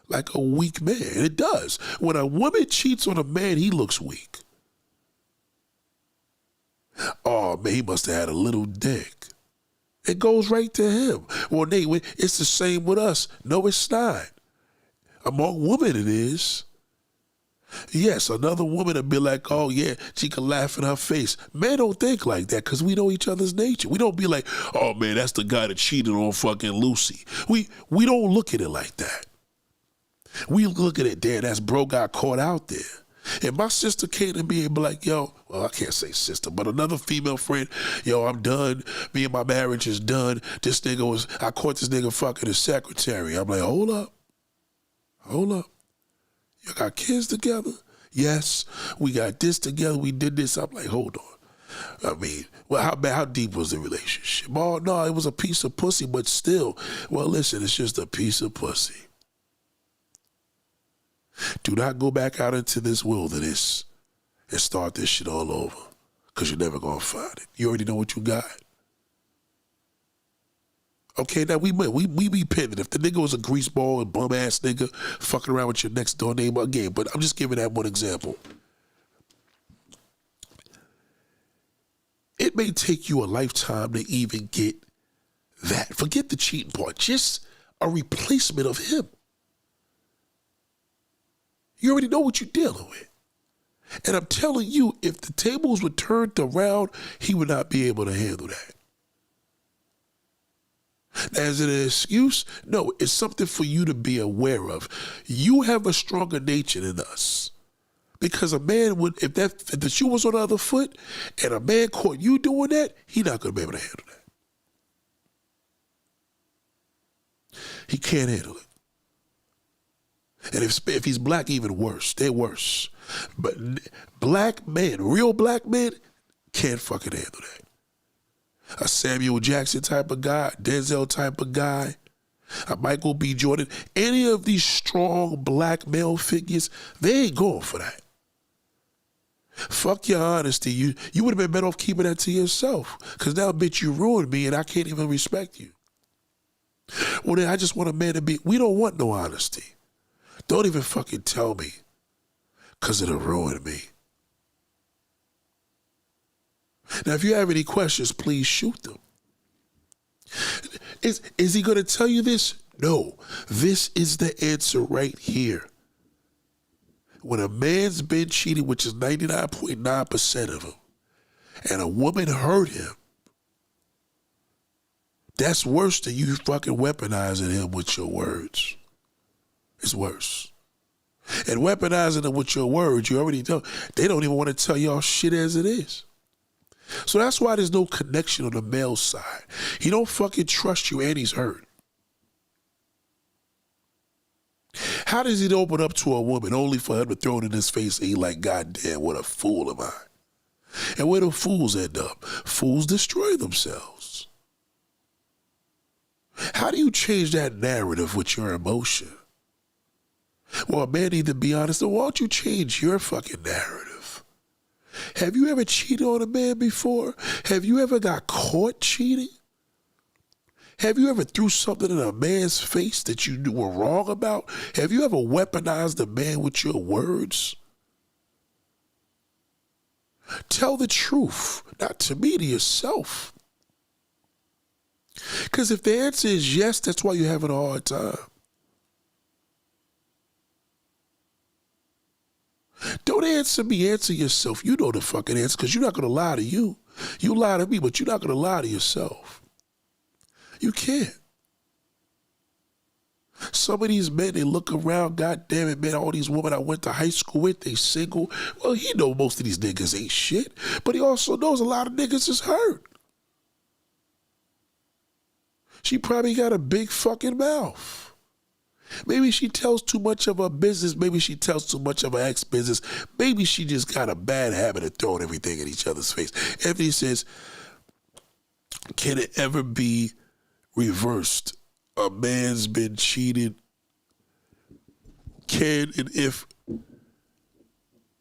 like a weak man. And it does. When a woman cheats on a man, he looks weak. Oh, man, he must have had a little dick. It goes right to him. Well, Nate, it's the same with us. No, it's not. Among women, it is. Yes, another woman would be like, oh, yeah, she can laugh in her face. Men don't think like that because we know each other's nature. We don't be like, oh, man, that's the guy that cheated on fucking Lucy. We don't look at it like that. We look at it, damn, that's bro got caught out there. If my sister came to me and be like, yo, well, I can't say sister, but another female friend, yo, I'm done. Me and my marriage is done. I caught this nigga fucking his secretary. I'm like, hold up. You got kids together? Yes. We got this together. We did this. I'm like, hold on. I mean, well, how deep was the relationship? Oh, no, it was a piece of pussy, but still. Well, listen, it's just a piece of pussy. Do not go back out into this wilderness and start this shit all over, because you're never going to find it. You already know what you got. Okay, now we be pitting. If the nigga was a greaseball and bum-ass nigga fucking around with your next door neighbor, again, but I'm just giving that one example. It may take you a lifetime to even get that. Forget the cheating part. Just a replacement of him. You already know what you're dealing with. And I'm telling you, if the tables were turned around, he would not be able to handle that. As an excuse? No, it's something for you to be aware of. You have a stronger nature than us. Because a man would, if the shoe was on the other foot and a man caught you doing that, he's not going to be able to handle that. He can't handle it. And if he's black, even worse. They're worse. But black men, real black men, can't fucking handle that. A Samuel Jackson type of guy, Denzel type of guy, a Michael B. Jordan, any of these strong black male figures, they ain't going for that. Fuck your honesty. You would have been better off keeping that to yourself. Because now, bitch, you ruined me and I can't even respect you. Well, then I just want a man to be, we don't want no honesty. Don't even fucking tell me, because it'll ruin me. Now, if you have any questions, please shoot them. Is he going to tell you this? No. This is the answer right here. When a man's been cheating, which is 99.9% of them, and a woman hurt him, that's worse than you fucking weaponizing him with your words. It's worse. And weaponizing them with your words, you already know, they don't even want to tell y'all shit as it is. So that's why there's no connection on the male side. He don't fucking trust you and he's hurt. How does he open up to a woman only for her to throw it in his face and he like, God damn, what a fool am I? And where do fools end up? Fools destroy themselves. How do you change that narrative with your emotion? Well, a man need to be honest. So why don't you change your fucking narrative? Have you ever cheated on a man before? Have you ever got caught cheating? Have you ever threw something in a man's face that you were wrong about? Have you ever weaponized a man with your words? Tell the truth, not to me, to yourself. Because if the answer is yes, that's why you're having a hard time. Don't answer me, answer yourself. You know the fucking answer, because you're not going to lie to you. You lie to me, but you're not going to lie to yourself. You can't. Some of these men, they look around, God damn it, man, all these women I went to high school with, they single. Well, he know most of these niggas ain't shit, but he also knows a lot of niggas is hurt. She probably got a big fucking mouth. Maybe she tells too much of her business. Maybe she tells too much of her ex-business. Maybe she just got a bad habit of throwing everything in each other's face. Anthony says, can it ever be reversed? A man's been cheated. Can and if...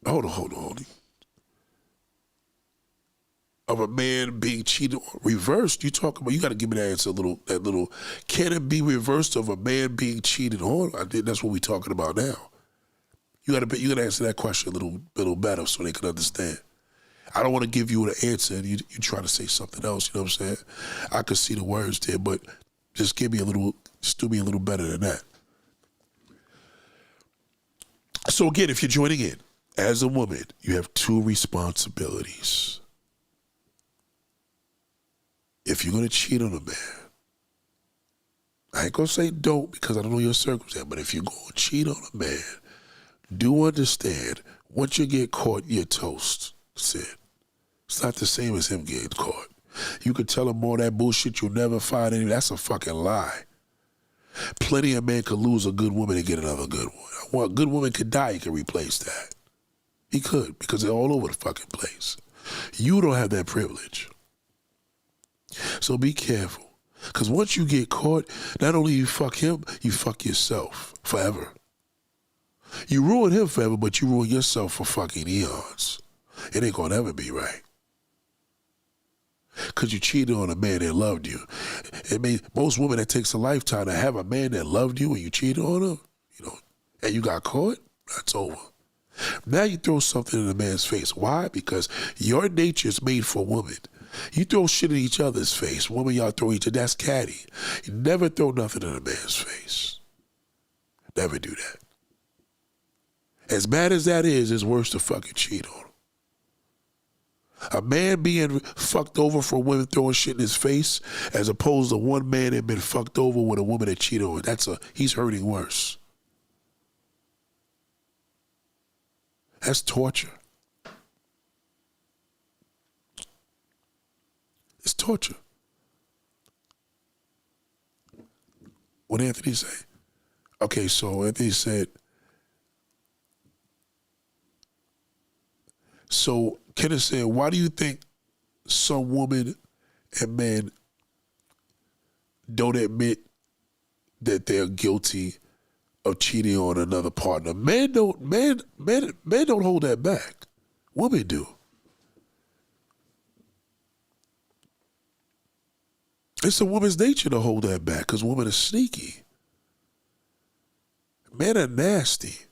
Hold on. Of a man being cheated on, reversed? You talking about? You got to give me that answer. That little. Can it be reversed of a man being cheated on? I think that's what we're talking about now. You got to answer that question a little better so they can understand. I don't want to give you an answer and you try to say something else. You know what I'm saying? I could see the words there, but just do me a little better than that. So again, if you're joining in, as a woman, you have two responsibilities. If you're going to cheat on a man, I ain't going to say don't because I don't know your circumstance, but if you're going to cheat on a man, do understand, once you get caught, you're toast. That's it. It's not the same as him getting caught. You could tell him all that bullshit, you'll never find any. That's a fucking lie. Plenty of men could lose a good woman and get another good one. Well, a good woman could die, he could replace that. He could, because they're all over the fucking place. You don't have that privilege. So be careful. Because once you get caught, not only you fuck him, you fuck yourself forever. You ruin him forever, but you ruin yourself for fucking eons. It ain't gonna ever be right. Because you cheated on a man that loved you. Most women, it takes a lifetime to have a man that loved you and you cheated on him, and you got caught, that's over. Now you throw something in a man's face. Why? Because your nature is made for women. You throw shit in each other's face. Women, y'all throw each other. That's catty. You never throw nothing in a man's face. Never do that. As bad as that is, it's worse to fucking cheat on him. A man being fucked over for a woman throwing shit in his face, as opposed to one man that been fucked over with a woman that cheated on him. He's hurting worse. That's torture. It's torture. What did Anthony say? Okay, so Anthony said, so Kenneth said, why do you think some women and men don't admit that they're guilty of cheating on another partner? Men don't hold that back. Women do. It's a woman's nature to hold that back because women are sneaky. Men are nasty.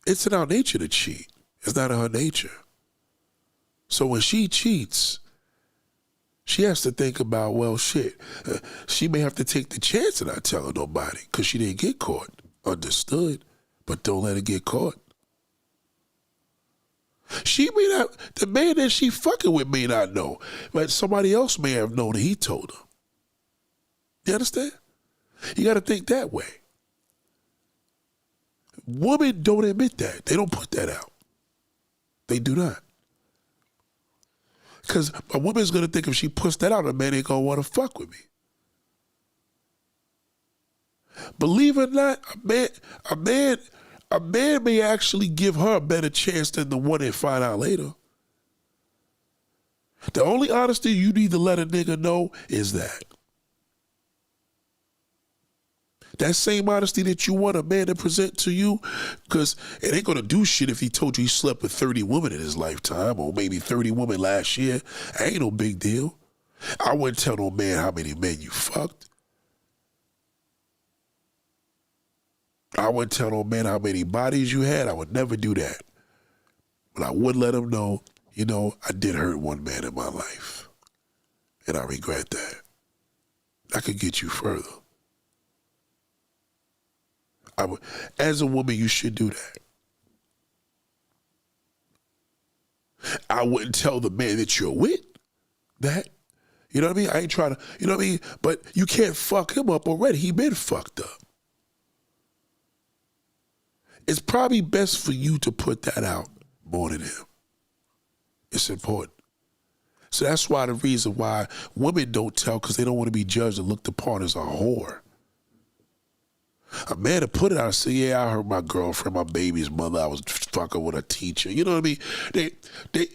It's in our nature to cheat. It's not in her nature. So when she cheats, she has to think about, well, shit, she may have to take the chance of not telling nobody because she didn't get caught. Understood, but don't let her get caught. She may not, the man that she fucking with may not know, but somebody else may have known that he told her. You understand? You got to think that way. Women don't admit that. They don't put that out. They do not. Because a woman's going to think if she puts that out, a man ain't going to want to fuck with me. Believe it or not, a man, A man may actually give her a better chance than the one that find out later. The only honesty you need to let a nigga know is that. That same honesty that you want a man to present to you, because it ain't gonna do shit if he told you he slept with 30 women in his lifetime, or maybe 30 women last year. Ain't no big deal. I wouldn't tell no man how many men you fucked. I wouldn't tell no man how many bodies you had. I would never do that. But I would let him know, you know, I did hurt one man in my life. And I regret that. I could get you further. As a woman, you should do that. I wouldn't tell the man that you're with that. You know what I mean? I ain't trying to, you know what I mean? But you can't fuck him up already. He been fucked up. It's probably best for you to put that out more than him. It's important. So that's why the reason why women don't tell, because they don't want to be judged and looked upon as a whore. A man to put it out and say, yeah, I heard my girlfriend, my baby's mother, I was fucking with a teacher. You know what I mean?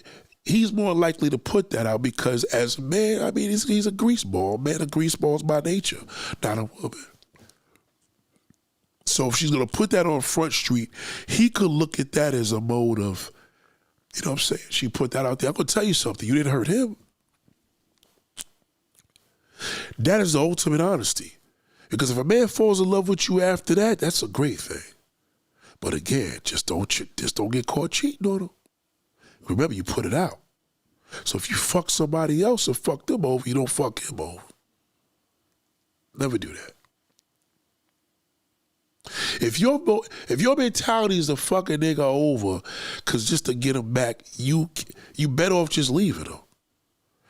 He's more likely to put that out because as a man, I mean, he's a greaseball. Man, a greaseball is by nature, not a woman. So if she's going to put that on Front Street, he could look at that as a mode of, you know what I'm saying? She put that out there. I'm going to tell you something. You didn't hurt him. That is the ultimate honesty. Because if a man falls in love with you after that, that's a great thing. But again, just don't get caught cheating on him. Remember, you put it out. So if you fuck somebody else or fuck them over, you don't fuck him over. Never do that. If your mentality is to fuck a nigga over, cause just to get him back, you better off just leaving him.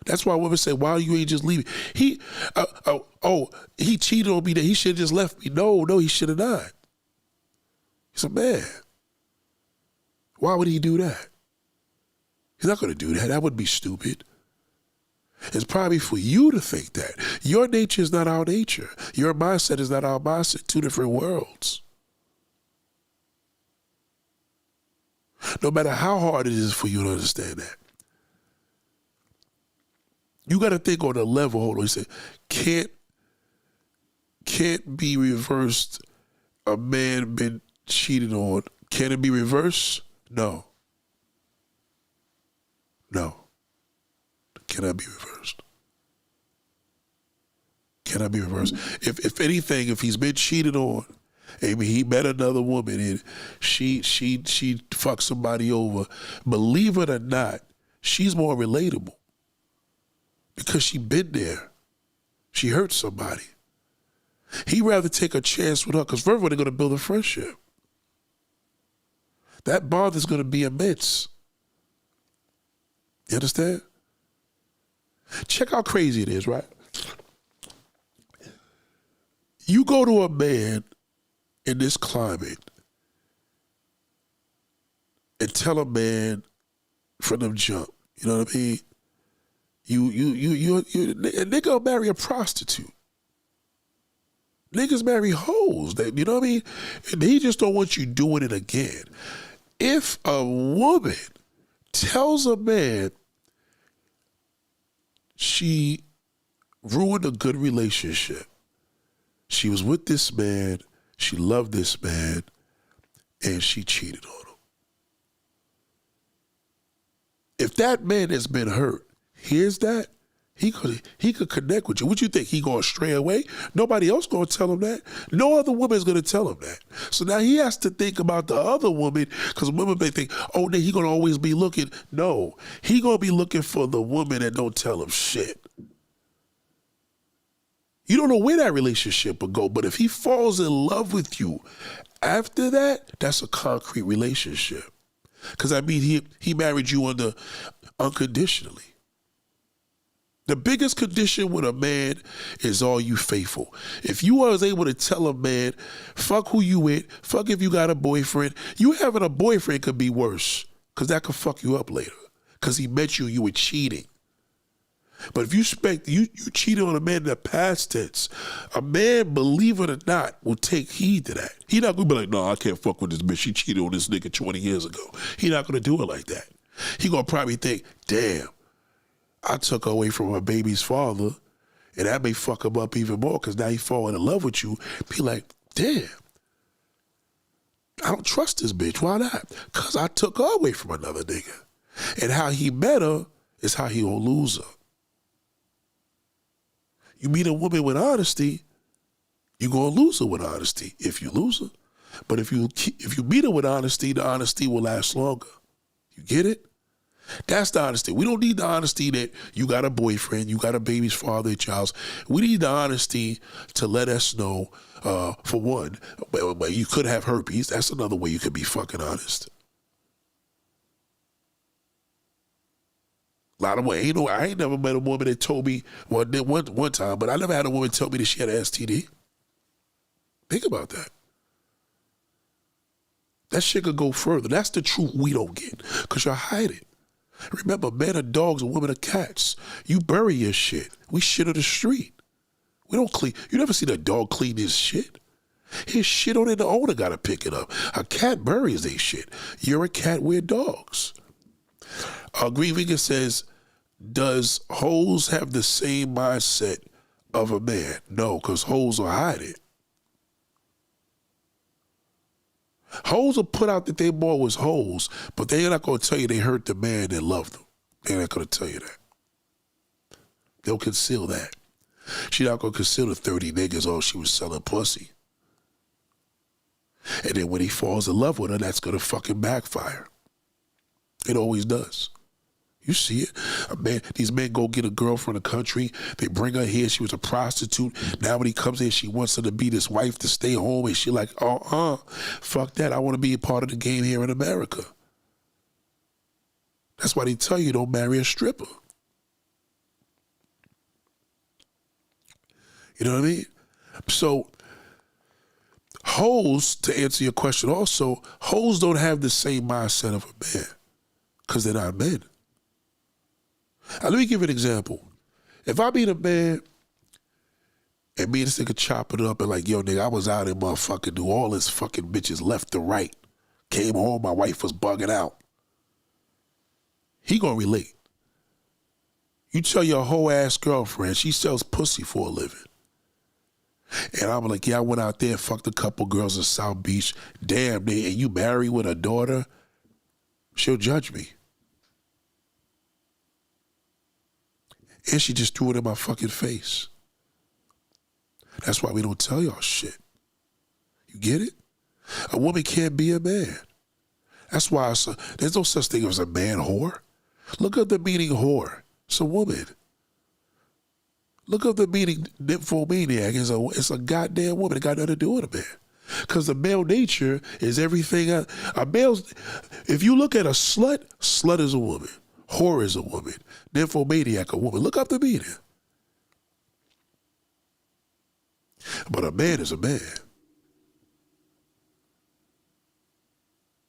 That's why women say, why you ain't just leaving? He cheated on me, that he should have just left me. No, he should have not. He's a man. Why would he do that? He's not gonna do that. That would be stupid. It's probably for you to think that. Your nature is not our nature. Your mindset is not our mindset. Two different worlds. No matter how hard it is for you to understand that. You got to think on a level, hold on, you say, can't be reversed. A man been cheated on. Can it be reversed? No. Cannot be reversed. Cannot be reversed. If anything, if he's been cheated on, maybe he met another woman and she fucked somebody over, believe it or not, she's more relatable. Because she been there. She hurt somebody. He'd rather take a chance with her because first they're going to build a friendship. That bond is going to be immense. You understand? Check how crazy it is, right? You go to a man in this climate and tell a man from the jump, you know what I mean? A nigga will marry a prostitute. Niggas marry hoes, you know what I mean? And he just don't want you doing it again. If a woman tells a man she ruined a good relationship, she was with this man, she loved this man, and she cheated on him. If that man has been hurt, hears that, he could connect with you. What you think, he gonna stray away? Nobody else gonna tell him that. No other woman's gonna tell him that. So now he has to think about the other woman, because women may think, oh, then he gonna always be looking. No, he gonna be looking for the woman that don't tell him shit. You don't know where that relationship will go, but if he falls in love with you after that, that's a concrete relationship. Because I mean, he married you unconditionally. The biggest condition with a man is, are you faithful? If you was able to tell a man, fuck who you with, fuck if you got a boyfriend, you having a boyfriend could be worse because that could fuck you up later because he met you and you were cheating. But if you expect, you cheated on a man in the past tense, a man, believe it or not, will take heed to that. He not going to be like, no, I can't fuck with this bitch. She cheated on this nigga 20 years ago. He not going to do it like that. He going to probably think, damn, I took her away from her baby's father, and that may fuck him up even more because now he falling in love with you. Be like, damn, I don't trust this bitch. Why not? Because I took her away from another nigga. And how he met her is how he gonna lose her. You meet a woman with honesty, you're gonna lose her with honesty if you lose her. But if you meet her with honesty, the honesty will last longer. You get it? That's the honesty. We don't need the honesty that you got a boyfriend, you got a baby's father at your house. We need the honesty to let us know, for one, you could have herpes. That's another way you could be fucking honest. A lot of women, I ain't never met a woman that told me, well, one time, but I never had a woman tell me that she had an STD. Think about that. That shit could go further. That's the truth we don't get, because you'll hide it. Remember, men are dogs and women are cats. You bury your shit. We shit on the street. We don't clean. You never seen a dog clean his shit. His shit on it, the owner got to pick it up. A cat buries their shit. You're a cat, we're dogs. Green Vegan says, does hoes have the same mindset of a man? No, because hoes will hide it. Hoes will put out that they boy was hoes, but they're not going to tell you they hurt the man that loved them. They're not going to tell you that. They'll conceal that. She's not going to conceal the 30 niggas, oh, she was selling pussy. And then when he falls in love with her, that's going to fucking backfire. It always does. You see it. These men go get a girl from the country. They bring her here. She was a prostitute. Now when he comes here, she wants her to be this wife to stay home. And she like, fuck that. I want to be a part of the game here in America. That's why they tell you don't marry a stripper. You know what I mean? So hoes, to answer your question also, hoes don't have the same mindset of a man because they're not men. Now, let me give you an example. If I meet a man and me and this nigga chop it up and like, yo, nigga, I was out in motherfucking New Orleans, fucking bitches left to right. Came home, my wife was bugging out. He gonna relate. You tell your whole ass girlfriend she sells pussy for a living. And I'm like, yeah, I went out there and fucked a couple girls in South Beach. Damn, nigga, and you married with a daughter? She'll judge me. And she just threw it in my fucking face. That's why we don't tell y'all shit. You get it? A woman can't be a man. That's why there's no such thing as a man whore. Look up the meaning whore. It's a woman. Look up the meaning nymphomaniac. It's a goddamn woman. It got nothing to do with a man. Because the male nature is everything. If you look at a slut, slut is a woman. Whore is a woman. Nymphomaniac, a woman. Look up the meaning. But a man is a man.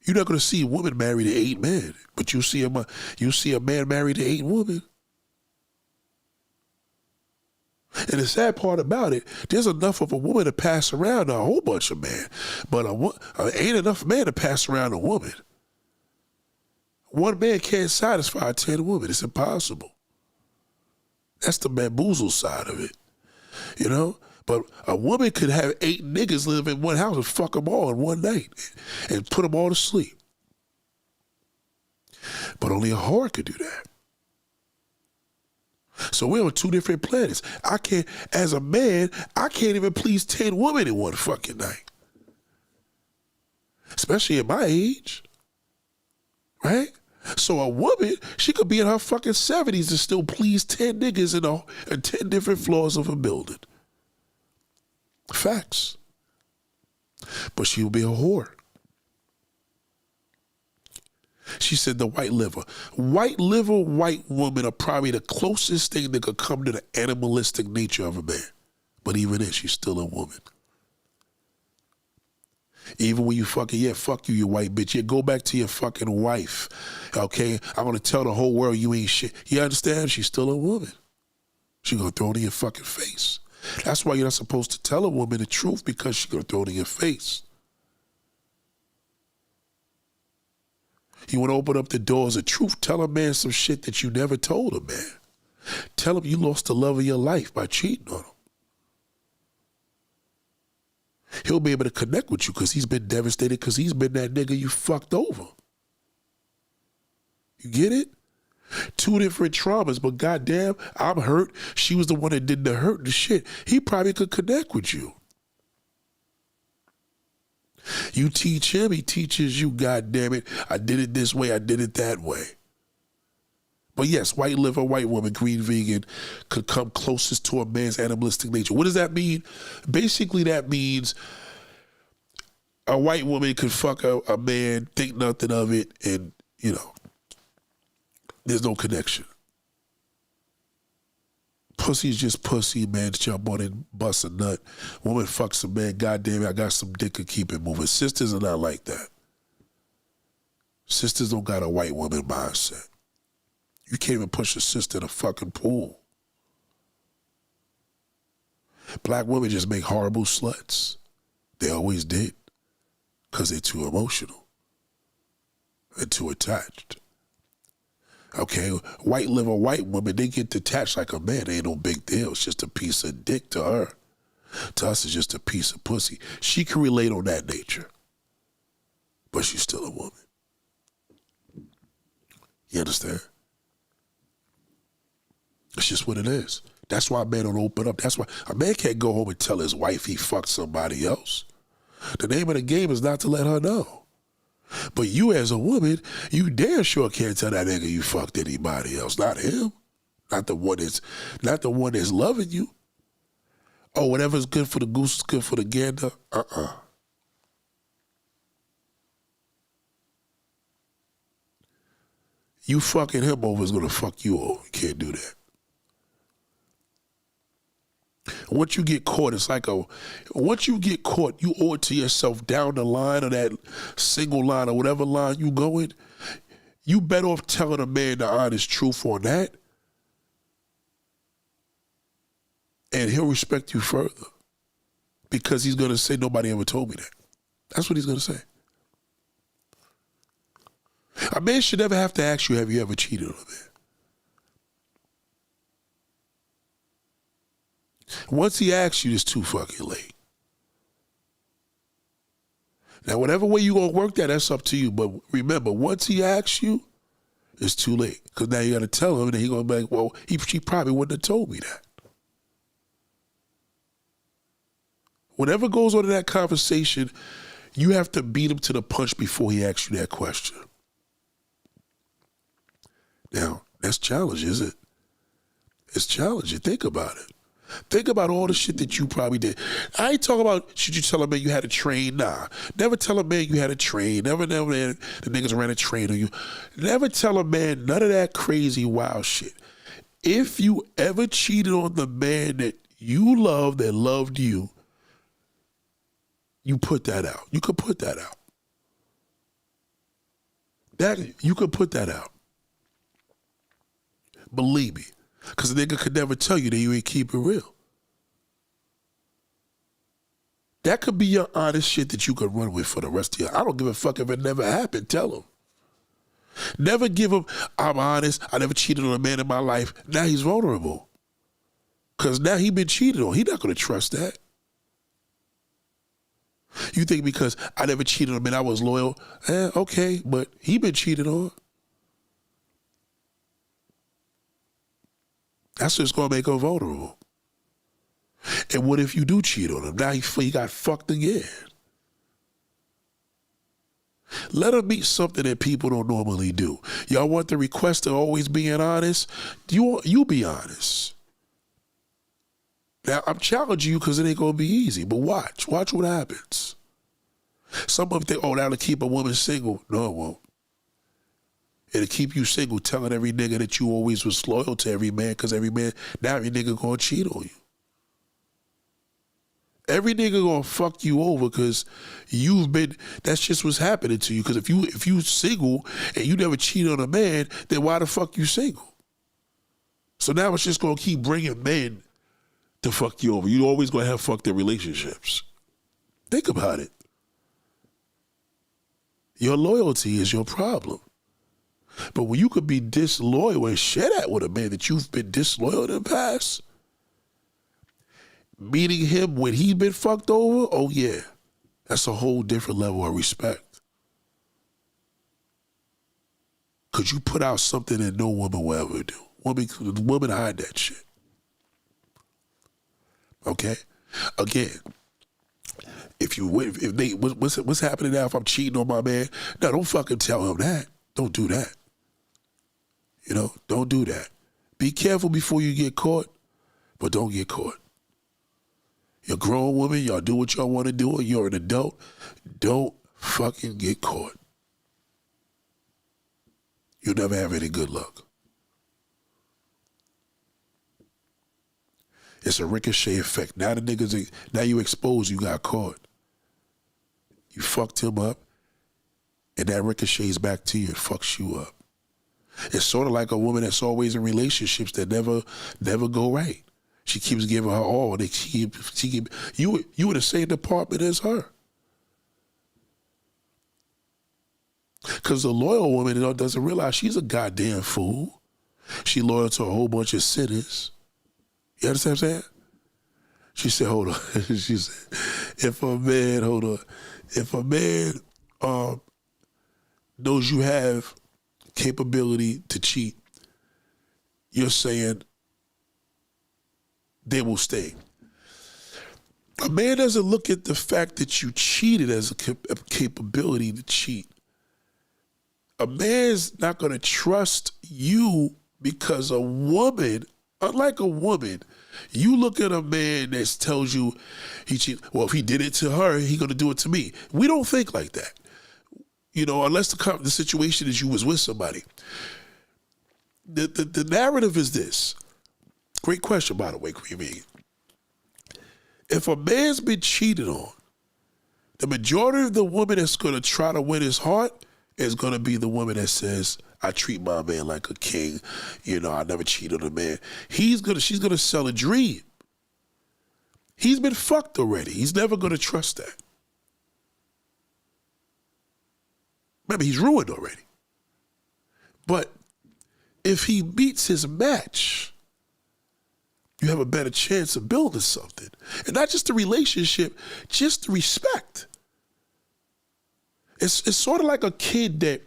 You're not going to see a woman married to 8 men, but you see a man married to 8 women. And the sad part about it, there's enough of a woman to pass around a whole bunch of men, but ain't enough man to pass around a woman. One man can't satisfy 10 women. It's impossible. That's the bamboozle side of it, you know? But a woman could have 8 niggas live in one house and fuck them all in one night and put them all to sleep. But only a whore could do that. So we're on 2 different planets. As a man, I can't even please 10 women in one fucking night. Especially at my age. Right? So a woman, she could be in her fucking 70s and still please 10 niggas in 10 different floors of a building. Facts. But she'll be a whore. She said the white liver. White liver, white women are probably the closest thing that could come to the animalistic nature of a man. But even then, she's still a woman. Even when you fucking, yeah, fuck you, you white bitch. Yeah, go back to your fucking wife. Okay? I'm going to tell the whole world you ain't shit. You understand? She's still a woman. She gonna throw it in your fucking face. That's why you're not supposed to tell a woman the truth, because she gonna throw it in your face. You want to open up the doors of truth. Tell a man some shit that you never told a man. Tell him you lost the love of your life by cheating on him. He'll be able to connect with you because he's been devastated, because he's been that nigga you fucked over. You get it? Two different traumas, but goddamn, I'm hurt. She was the one that did the hurt and shit. He probably could connect with you. You teach him, he teaches you. Goddamn it, I did it this way, I did it that way. But yes, white liver, white woman, green vegan could come closest to a man's animalistic nature. What does that mean? Basically, that means a white woman could fuck a man, think nothing of it, and, you know, there's no connection. Pussy's just pussy, man. Jump on it, bust a nut. Woman fucks a man, goddamn it, I got some dick and keep it moving. Sisters are not like that. Sisters don't got a white woman mindset. You can't even push a sister in a fucking pool. Black women just make horrible sluts. They always did. Because they're too emotional and too attached. Okay, white liver, white woman, they get detached like a man. They ain't no big deal. It's just a piece of dick to her. To us, it's just a piece of pussy. She can relate on that nature. But she's still a woman. You understand? It's just what it is. That's why a man don't open up. That's why a man can't go home and tell his wife he fucked somebody else. The name of the game is not to let her know. But you as a woman, you damn sure can't tell that nigga you fucked anybody else. Not him. Not the one that's loving you. Oh, whatever's good for the goose is good for the gander. You fucking him over is gonna fuck you over. You can't do that. Once you get caught, it's like once you get caught, you owe it to yourself down the line of that single line or whatever line you going. You better off telling a man the honest truth on that. And he'll respect you further. Because he's going to say, nobody ever told me that. That's what he's going to say. A man should never have to ask you, have you ever cheated on a man? Once he asks you, it's too fucking late. Now, whatever way you gonna work that, that's up to you. But remember, once he asks you, it's too late. Because now you gotta tell him, and he gonna be like, well, she probably wouldn't have told me that. Whatever goes on in that conversation, you have to beat him to the punch before he asks you that question. Now, that's challenging, isn't it? It's challenging. Think about it. Think about all the shit that you probably did. I ain't talking about, should you tell a man you had a train? Nah. Never tell a man you had a train. Never the niggas ran a train on you. Never tell a man none of that crazy wild shit. If you ever cheated on the man that you loved, that loved you, you put that out. You could put that out. You could put that out. Believe me. Because a nigga could never tell you that you ain't keep it real. That could be your honest shit that you could run with for the rest of your life. I don't give a fuck if it never happened. Tell him. Never give him, I'm honest, I never cheated on a man in my life. Now he's vulnerable. Because now he been cheated on. He not going to trust that. You think because I never cheated on a man, I was loyal? Okay, but he been cheated on. That's just going to make him vulnerable. And what if you do cheat on him? Now he got fucked again. Let him meet something that people don't normally do. Y'all want the request of always being honest? You be honest. Now, I'm challenging you because it ain't going to be easy, but watch. Watch what happens. Some of them think, oh, that'll keep a woman single. No, it won't. It'll keep you single, telling every nigga that you always was loyal to every man, because now every nigga gonna cheat on you. Every nigga gonna fuck you over because that's just what's happening to you. Because if you single and you never cheat on a man, then why the fuck you single? So now it's just going to keep bringing men to fuck you over. You're always going to have fucked up relationships. Think about it. Your loyalty is your problem. But when you could be disloyal and share that with a man that you've been disloyal in the past, meeting him when he's been fucked over, oh yeah, that's a whole different level of respect. Because you put out something that no woman will ever do. Women hide that shit. Okay? Again, what's happening now if I'm cheating on my man? No, don't fucking tell him that. Don't do that. You know, don't do that. Be careful before you get caught, but don't get caught. You're a grown woman, y'all do what y'all want to do, you're an adult. Don't fucking get caught. You'll never have any good luck. It's a ricochet effect. Now now you exposed, you got caught. You fucked him up, and that ricochets back to you and fucks you up. It's sort of like a woman that's always in relationships that never go right. She keeps giving her all. You in the same department as her. Because the loyal woman doesn't realize she's a goddamn fool. She loyal to a whole bunch of sinners. You understand what I'm saying? She said, hold on. She said, if a man knows you have capability to cheat, you're saying they will stay. A man doesn't look at the fact that you cheated as a capability to cheat. A man's not going to trust you because a woman, unlike a woman, you look at a man that tells you he cheated. Well, if he did it to her, he's going to do it to me. We don't think like that. You know, unless the situation is you was with somebody. The narrative is this. Great question, by the way, Creamy. If a man's been cheated on, the majority of the woman that's going to try to win his heart is going to be the woman that says, I treat my man like a king. You know, I never cheat on a man. She's going to sell a dream. He's been fucked already. He's never going to trust that. Remember, he's ruined already. But if he beats his match, you have a better chance of building something. And not just the relationship, just the respect. It's sort of like a kid that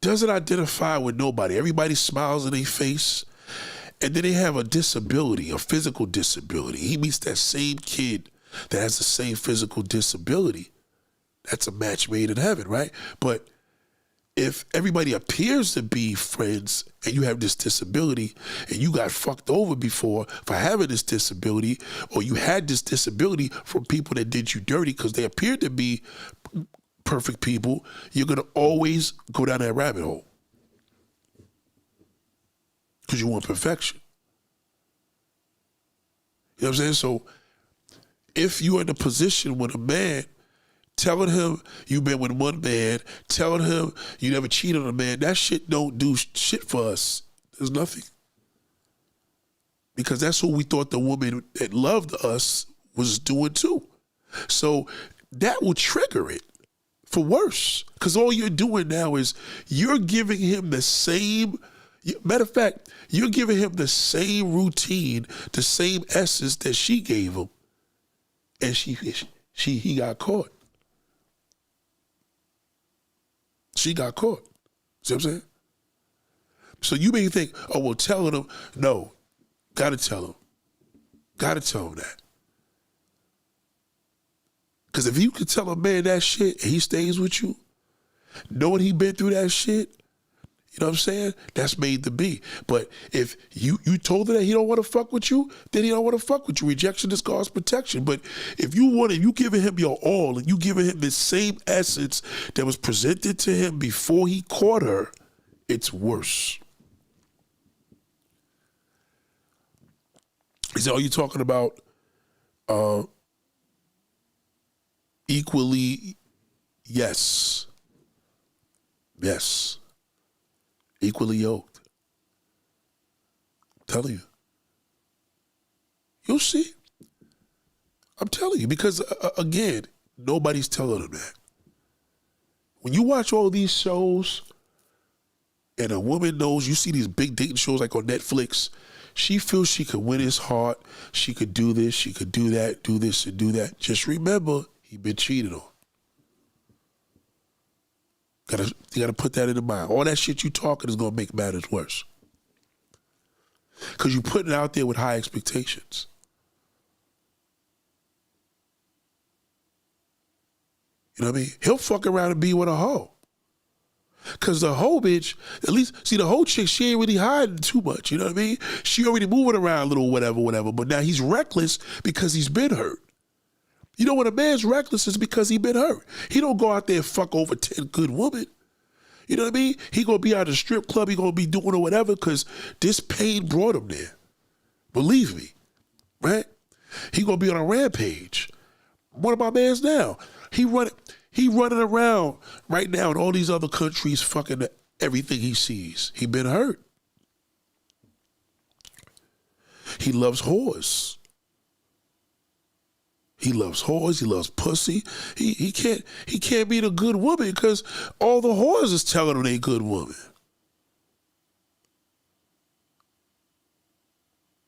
doesn't identify with nobody. Everybody smiles in their face, and then they have a disability, a physical disability. He meets that same kid that has the same physical disability. That's a match made in heaven, right? But if everybody appears to be friends and you have this disability and you got fucked over before for having this disability, or you had this disability from people that did you dirty because they appeared to be perfect people, you're going to always go down that rabbit hole because you want perfection. You know what I'm saying? So if you're in a position with a man, telling him you've been with one man, telling him you never cheated on a man, that shit don't do shit for us. There's nothing. Because that's what we thought the woman that loved us was doing too. So that will trigger it for worse. Because all you're doing now is you're giving him the same, matter of fact, you're giving him the same routine, the same essence that she gave him. And he got caught. She got caught. See what I'm saying? So you may think, oh, well, telling him, no, gotta tell him. Gotta tell him that. Because if you could tell a man that shit and he stays with you, knowing he been through that shit, you know what I'm saying? That's made to be. But if you told her that he don't want to fuck with you, then he don't want to fuck with you. Rejection is God's protection. But if you giving him your all and you giving him the same essence that was presented to him before he caught her, it's worse. He said, are you talking about equally? Yes. Yes. Equally yoked. telling you. You'll see. I'm telling you, because again, nobody's telling them that. When you watch all these shows and a woman knows, you see these big dating shows like on Netflix, she feels she could win his heart. She could do this, she could do that, do this and do that. Just remember, he been cheated on. You gotta put that in the mind. All that shit you talking is gonna make matters worse. Because you putting it out there with high expectations. You know what I mean? He'll fuck around and be with a hoe. Because the hoe bitch, at least, see the hoe chick, she ain't really hiding too much, you know what I mean? She already moving around a little whatever, but now he's reckless because he's been hurt. You know when a man's reckless is because he been hurt. He don't go out there and fuck over 10 good women. You know what I mean? He gonna be out at the strip club, he gonna be doing or whatever because this pain brought him there. Believe me, right? He gonna be on a rampage. One of my mans now, he running around right now in all these other countries fucking everything he sees. He been hurt. He loves whores. He loves whores. He loves pussy. He can't be the good woman because all the whores is telling him they good woman.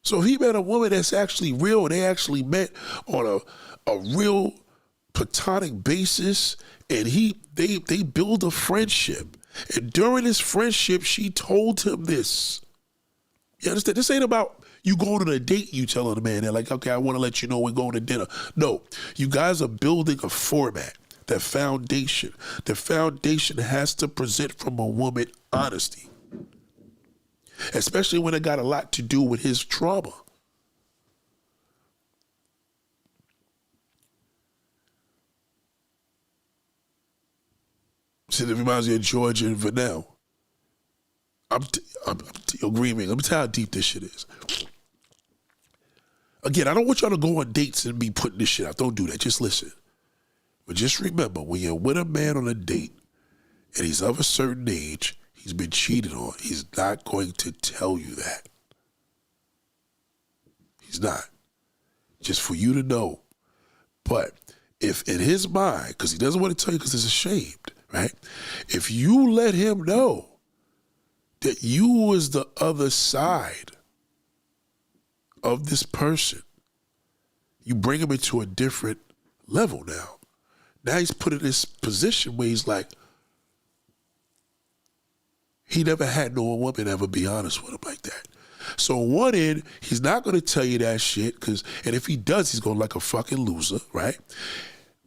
So if he met a woman that's actually real and they actually met on a real platonic basis and they build a friendship. And during this friendship, she told him this. You understand? This ain't about you going on a date, you telling the man, they're like, okay, I want to let you know we're going to dinner. No, you guys are building a format, that foundation. The foundation has to present from a woman honesty, especially when it got a lot to do with his trauma. See, it reminds me of Georgia and Vanell. I'm agreeing. Let me tell you how deep this shit is. Again, I don't want y'all to go on dates and be putting this shit out. Don't do that. Just listen. But just remember, when you're with a man on a date and he's of a certain age, he's been cheated on, he's not going to tell you that. He's not. Just for you to know. But if in his mind, because he doesn't want to tell you because he's ashamed, right? If you let him know that you was the other side of this person, you bring him into a different level now. Now he's put in this position where he's like, he never had no woman ever be honest with him like that. So on one end, he's not going to tell you that shit, and if he does, he's going to look like a fucking loser, right?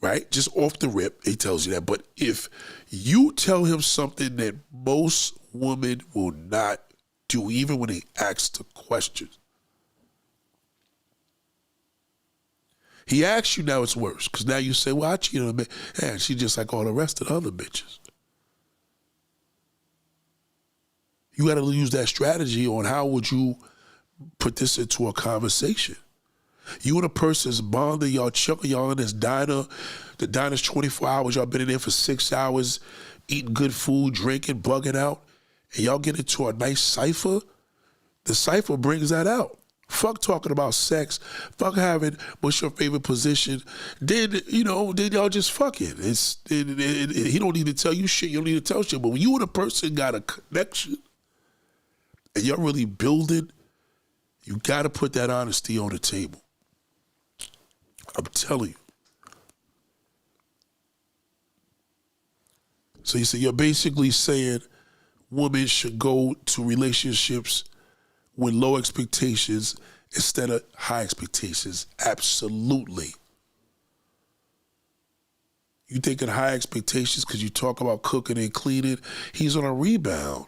Right? Just off the rip, he tells you that. But if you tell him something that most women will not do, even when they ask the question, he asks you, now it's worse. Because now you say, well, I cheated on a man. And she's just like all the rest of the other bitches. You got to use that strategy on how would you put this into a conversation. You and a person's bonding, y'all chuckle, y'all in this diner. The diner's 24 hours. Y'all been in there for 6 hours, eating good food, drinking, bugging out. And y'all get into a nice cipher. The cipher brings that out. Fuck talking about sex. Fuck having what's your favorite position. Then, then y'all just fucking. He don't need to tell you shit. You don't need to tell shit. But when you and a person got a connection and y'all really building, you got to put that honesty on the table. I'm telling you. So you say you're basically saying women should go to relationships with low expectations instead of high expectations. Absolutely. You thinking high expectations because you talk about cooking and cleaning. He's on a rebound.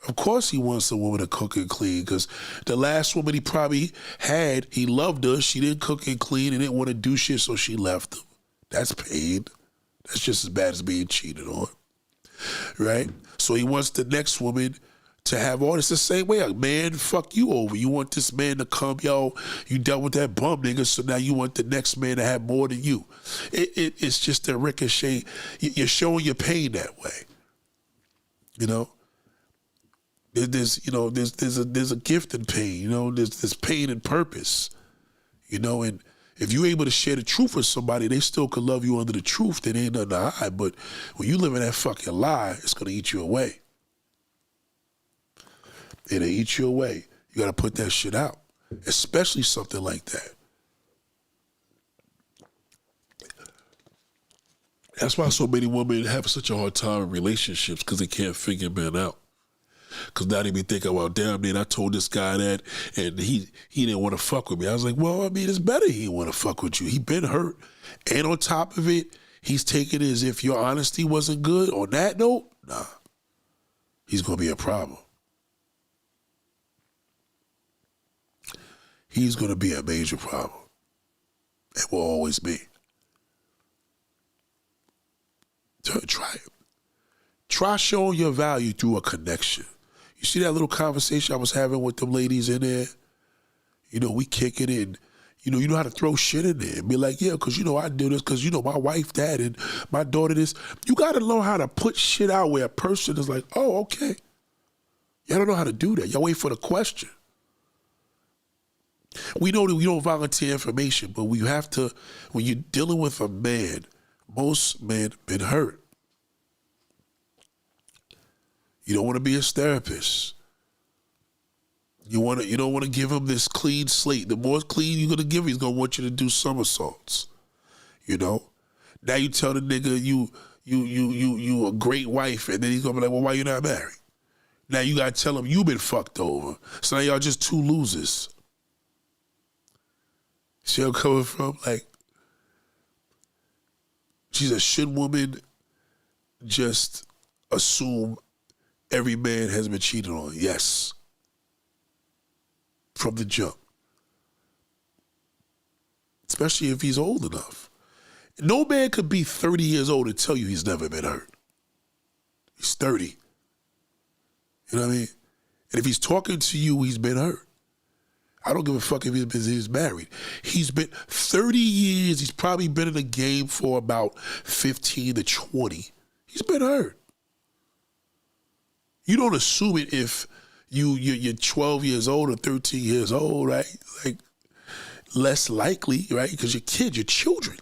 Of course he wants a woman to cook and clean because the last woman he probably had, he loved her. She didn't cook and clean and didn't want to do shit, so she left him. That's pain. That's just as bad as being cheated on, right? So he wants the next woman to have all this the same way. Like, man, fuck you over. You want this man to come, yo, you dealt with that bum nigga, so now you want the next man to have more than you. It's just a ricochet. You're showing your pain that way, you know? There's a gift in pain. There's pain and purpose. And if you're able to share the truth with somebody, they still could love you under the truth. There ain't nothing to hide. But when you live in that fucking lie, it's gonna eat you away. It'll eat you away. You gotta put that shit out, especially something like that. That's why so many women have such a hard time in relationships, because they can't figure men out. Because now they be thinking, well, damn, man, I told this guy that, and he didn't want to fuck with me. I was like, well, I mean, it's better he didn't want to fuck with you. He been hurt. And on top of it, he's taking it as if your honesty wasn't good. On that note, nah, he's going to be a problem. He's going to be a major problem. It will always be. Try it. Try showing your value through a connection. You see that little conversation I was having with them ladies in there? We kick it in. You know how to throw shit in there and be like, yeah, because, I do this because, my wife, that, and my daughter this. You got to know how to put shit out where a person is like, oh, okay. Y'all don't know how to do that. Y'all wait for the question. We know that we don't volunteer information, but we have to, when you're dealing with a man, most men been hurt. You don't want to be his therapist. You don't want to give him this clean slate. The more clean you're gonna give him, he's gonna want you to do somersaults. Now you tell the nigga you a great wife, and then he's gonna be like, well, why you not married? Now you gotta tell him you been fucked over. So now y'all just two losers. See where I'm coming from? Like, she said, should women just assume every man has been cheated on? Yes. From the jump. Especially if he's old enough. No man could be 30 years old and tell you he's never been hurt. He's 30. You know what I mean? And if he's talking to you, he's been hurt. I don't give a fuck if he's married. He's been 30 years. He's probably been in the game for about 15 to 20. He's been hurt. You don't assume it if you're 12 years old or 13 years old, right? Like, less likely, right? Because you're kids, you're children.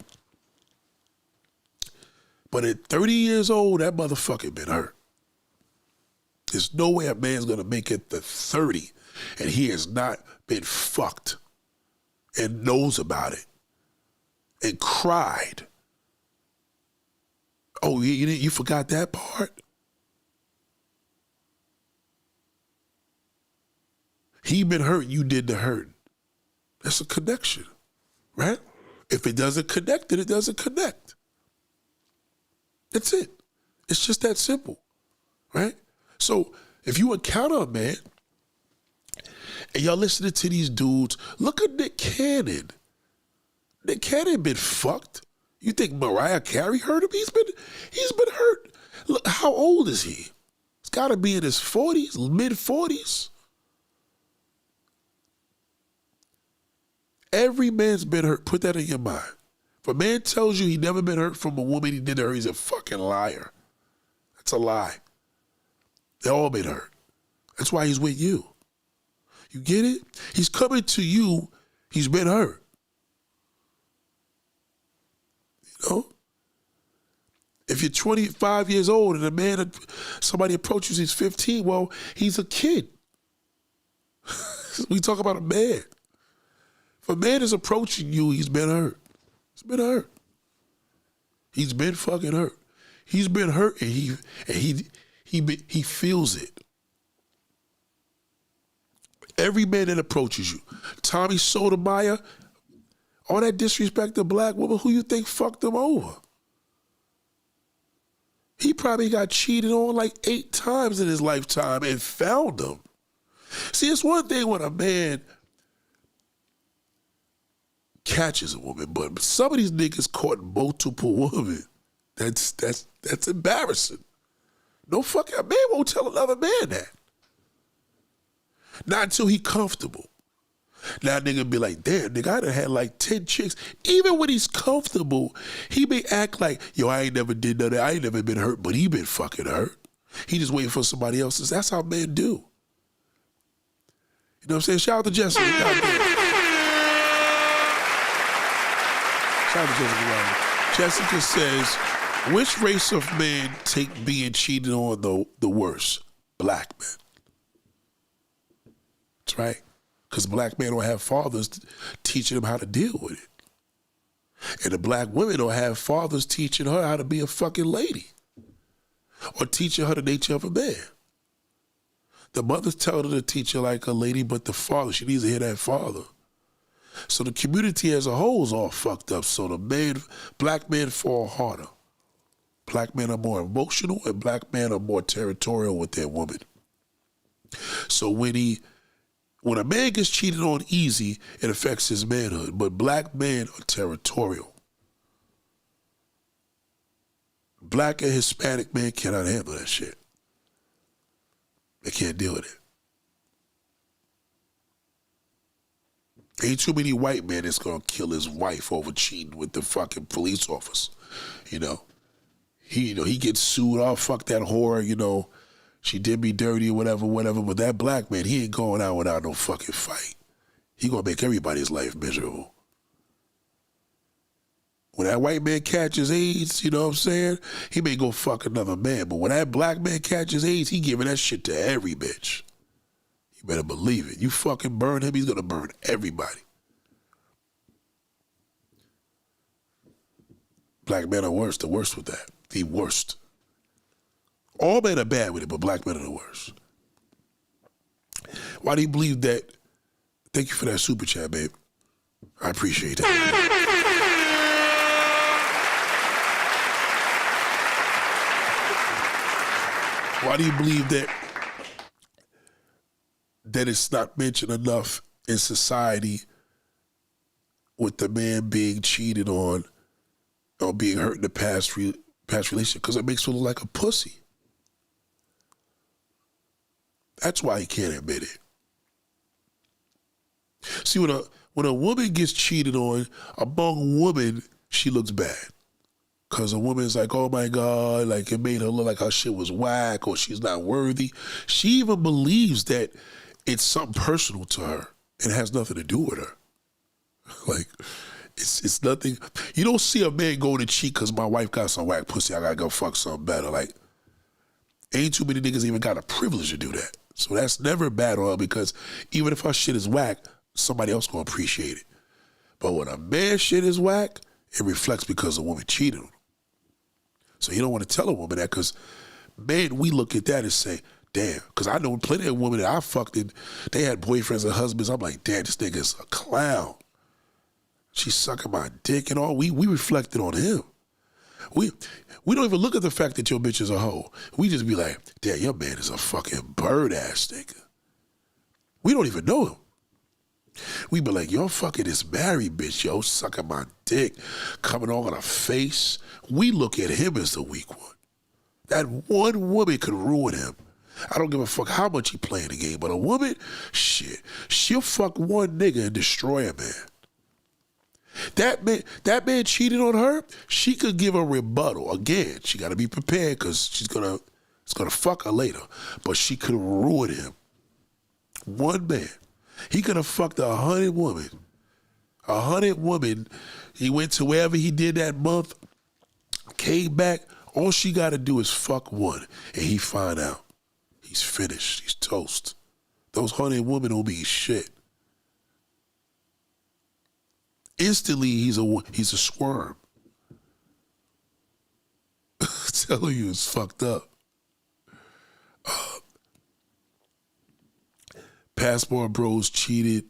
But at 30 years old, that motherfucker been hurt. There's no way a man's gonna make it to 30 and he has not been fucked and knows about it and cried. Oh, you forgot that part? He been hurt, you did the hurt. That's a connection, right? If it doesn't connect, then it doesn't connect. That's it. It's just that simple, right? So if you encounter a man and y'all listening to these dudes, look at Nick Cannon. Nick Cannon been fucked. You think Mariah Carey hurt him? He's been hurt. Look, how old is he? He's got to be in his 40s, mid-40s. Every man's been hurt. Put that in your mind. If a man tells you he never been hurt from a woman he did to her, he's a fucking liar. That's a lie. They all been hurt. That's why he's with you. You get it? He's coming to you. He's been hurt. You know? If you're 25 years old and somebody approaches you, he's 15, well, he's a kid. We talk about a man. If a man is approaching you, he's been hurt. He's been hurt. He's been fucking hurt. He's been hurt and he feels it. Every man that approaches you, Tommy Sotomayor, all that disrespect to black woman, who you think fucked him over? He probably got cheated on like 8 times in his lifetime and found them. See, it's one thing when a man catches a woman, but some of these niggas caught multiple women. That's embarrassing. No fucking, a man won't tell another man that. Not until he comfortable. Now nigga be like, damn, nigga, I done had like 10 chicks. Even when he's comfortable, he may act like, yo, I ain't never did none of that. I ain't never been hurt, but he been fucking hurt. He just waiting for somebody else. That's how men do. You know what I'm saying? Shout out to Jessica. Shout out to Jessica Robert. Jessica says, which race of men take being cheated on the worst? Black men. That's right. Because black men don't have fathers teaching them how to deal with it. And the black women don't have fathers teaching her how to be a fucking lady. Or teaching her the nature of a man. The mother's telling her to teach her like a lady, but the father, she needs to hear that father. So the community as a whole is all fucked up. So black men fall harder. Black men are more emotional and black men are more territorial with their woman. So when a man gets cheated on easy, it affects his manhood. But black men are territorial. Black and Hispanic men cannot handle that shit. They can't deal with it. Ain't too many white men that's gonna kill his wife over cheating with the fucking police officer. He gets sued. Oh, fuck that whore. She did me dirty or whatever. But that black man, he ain't going out without no fucking fight. He gonna make everybody's life miserable. When that white man catches AIDS, you know what I'm saying? He may go fuck another man. But when that black man catches AIDS, he giving that shit to every bitch. You better believe it. You fucking burn him, he's gonna burn everybody. Black men are worse. The worst with that. The worst. All men are bad with it, but black men are the worst. Why do you believe that? Thank you for that super chat, babe. I appreciate that. Why do you believe that it's not mentioned enough in society with the man being cheated on or being hurt in the past relationship? Because it makes him look like a pussy. That's why he can't admit it. See, when a woman gets cheated on, among women, she looks bad. Because a woman's like, oh my God, like it made her look like her shit was whack or she's not worthy. She even believes that it's something personal to her and it has nothing to do with her. Like, it's nothing. You don't see a man going to cheat because my wife got some whack pussy, I gotta go fuck something better. Like, ain't too many niggas even got a privilege to do that. So that's never bad on her because even if her shit is whack, somebody else gonna appreciate it. But when a man's shit is whack, it reflects because a woman cheated on him. So you don't want to tell a woman that because, man, we look at that and say, damn, because I know plenty of women that I fucked in, they had boyfriends and husbands. I'm like, damn, this nigga's a clown. She's sucking my dick and all. We reflected on him. We don't even look at the fact that your bitch is a hoe. We just be like, damn, your man is a fucking bird-ass nigga. We don't even know him. We be like, yo, fucking this married bitch, yo, sucking my dick, coming on her face. We look at him as the weak one. That one woman could ruin him. I don't give a fuck how much he playing the game, but a woman, shit, she'll fuck one nigga and destroy a man. That man cheated on her, she could give a rebuttal. Again, she got to be prepared because it's gonna fuck her later, but she could ruin him. One man. He could have fucked 100 women. 100 women. He went to wherever he did that month, came back. All she got to do is fuck one, and he find out. He's finished. He's toast. Those 100 women don't be shit. Instantly, he's a squirm. I'm telling you, it's fucked up. Passport bros cheated.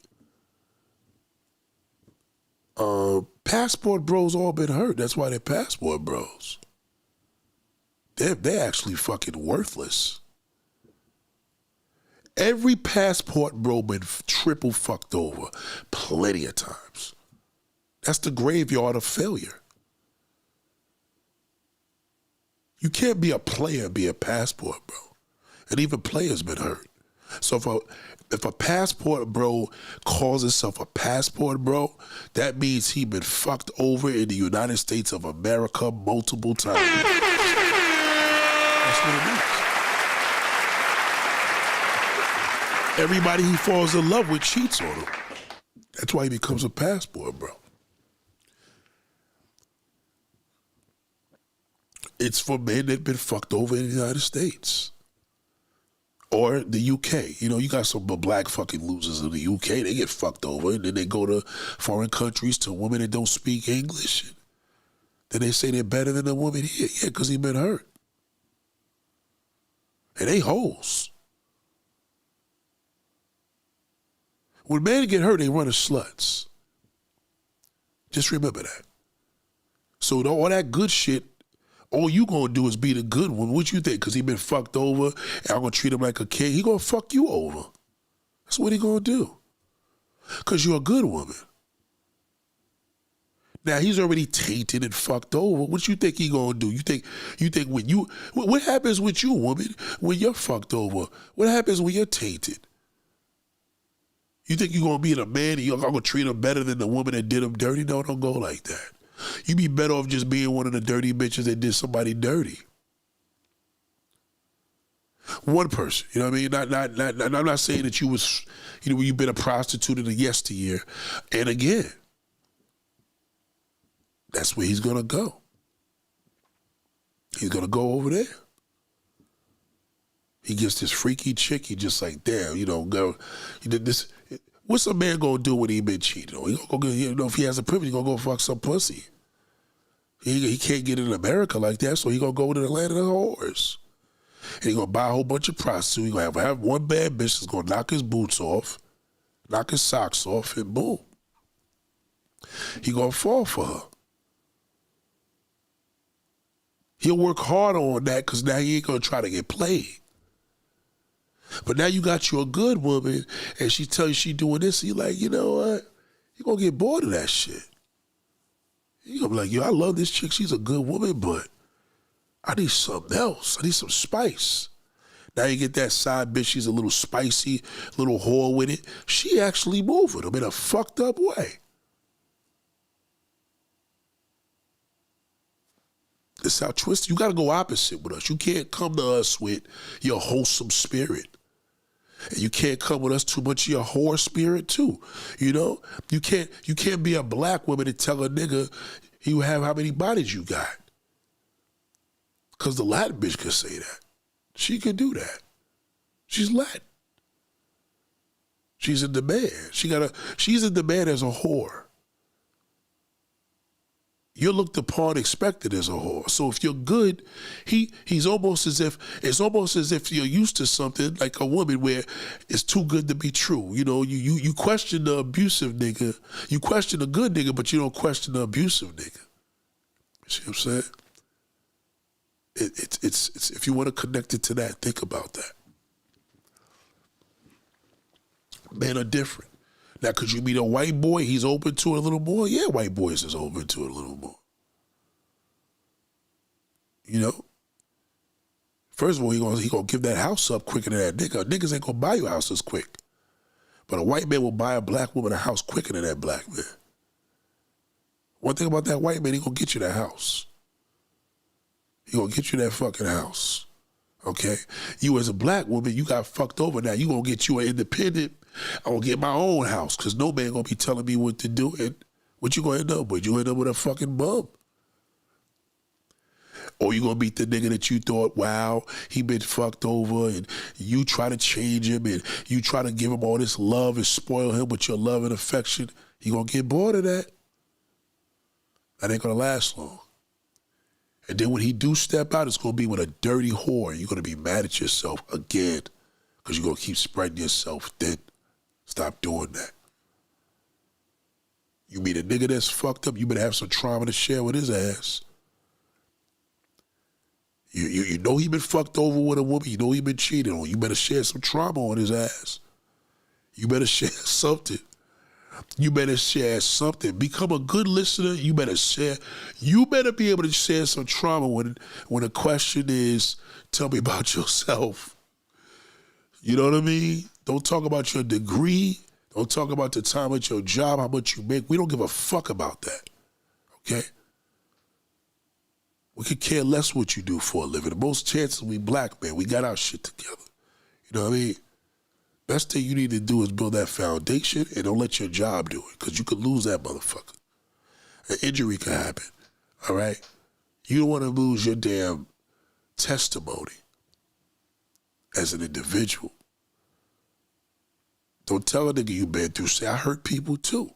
Passport bros all been hurt. That's why they're passport bros. They're actually fucking worthless. Every passport bro been triple fucked over plenty of times. That's the graveyard of failure. You can't be a player and be a passport bro. And even players been hurt. So if a passport bro calls himself a passport bro, that means he been fucked over in the United States of America multiple times. That's what it means. Everybody he falls in love with cheats on him. That's why he becomes a passport, bro. It's for men that have been fucked over in the United States. Or the UK. You know, you got some black fucking losers in the UK. They get fucked over, and then they go to foreign countries to women that don't speak English. Then they say they're better than the woman here. Yeah, because he been hurt. And they hoes. When men get hurt, they run as sluts. Just remember that. So all that good shit, all you gonna do is be the good one. What you think? Because he been fucked over and I'm gonna treat him like a king? He gonna fuck you over. That's what he gonna do. Because you're a good woman. Now he's already tainted and fucked over. What you think he gonna do? You think when you, what happens with you, woman, when you're fucked over? What happens when you're tainted? You think you're gonna be a man and you're gonna treat him better than the woman that did him dirty? No, don't go like that. You be better off just being one of the dirty bitches that did somebody dirty. One person, you know what I mean? I'm not saying that you was, you know, you've been a prostitute in the yesteryear. And again, that's where he's gonna go. He's gonna go over there. He gets this freaky chick. He just like, damn, you know, go. He did this. What's a man gonna do when he been cheated on? He gonna go, you know, if he has a privilege, he gonna go fuck some pussy. He can't get in America like that, so he gonna go to the land of the whores. And he gonna buy a whole bunch of prostitutes. He gonna have one bad bitch that's gonna knock his boots off, knock his socks off, and boom. He gonna fall for her. He'll work hard on that because now he ain't gonna try to get played. But now you got you a good woman and she tells you she doing this, and you're like, you know what? You're gonna get bored of that shit. You're gonna be like, yo, I love this chick, she's a good woman, but I need something else. I need some spice. Now you get that side bitch, she's a little spicy, little whore with it. She actually moving them in a fucked up way. This how twisted. You gotta go opposite with us. You can't come to us with your wholesome spirit. And you can't come with us too much of your whore spirit too. You know? You can't be a black woman and tell a nigga you have how many bodies you got. Cause the Latin bitch could say that. She could do that. She's Latin. She's in demand. She's in demand as a whore. You're looked upon, expected as a whore. So if you're good, it's almost as if you're used to something like a woman where it's too good to be true. You know, you question the abusive nigga, you question the good nigga, but you don't question the abusive nigga. You see what I'm saying? It's if you want to connect it to that, think about that. Men are different. Now, could you meet a white boy? He's open to it a little more? Yeah, white boys is open to it a little more. You know? First of all, he gonna give that house up quicker than that nigga. Niggas ain't gonna buy you houses quick. But a white man will buy a black woman a house quicker than that black man. One thing about that white man, he gonna get you that house. He gonna get you that fucking house. Okay? You as a black woman, you got fucked over now. You gonna get you an independent. I'm gonna get my own house because no man gonna be telling me what to do. And what you gonna end up with? You end up with a fucking bum. Or you gonna meet the nigga that you thought, wow, he been fucked over, and you try to change him and you try to give him all this love and spoil him with your love and affection. You gonna get bored of that. That ain't gonna last long. And then when he do step out, it's gonna be with a dirty whore. You're gonna be mad at yourself again because you're gonna keep spreading yourself thin. Stop doing that. You meet a nigga that's fucked up, you better have some trauma to share with his ass. You know he been fucked over with a woman, you know he been cheated on. You better share some trauma on his ass. You better share something. You better share something. Become a good listener. You better share. You better be able to share some trauma when the question is, tell me about yourself. You know what I mean? Don't talk about your degree. Don't talk about the time at your job, how much you make. We don't give a fuck about that, okay? We could care less what you do for a living. The most chances we black men, we got our shit together. You know what I mean? Best thing you need to do is build that foundation and don't let your job do it, because you could lose that motherfucker. An injury could happen, all right? You don't want to lose your damn testimony as an individual. Don't tell a nigga you been through. Say, I hurt people too.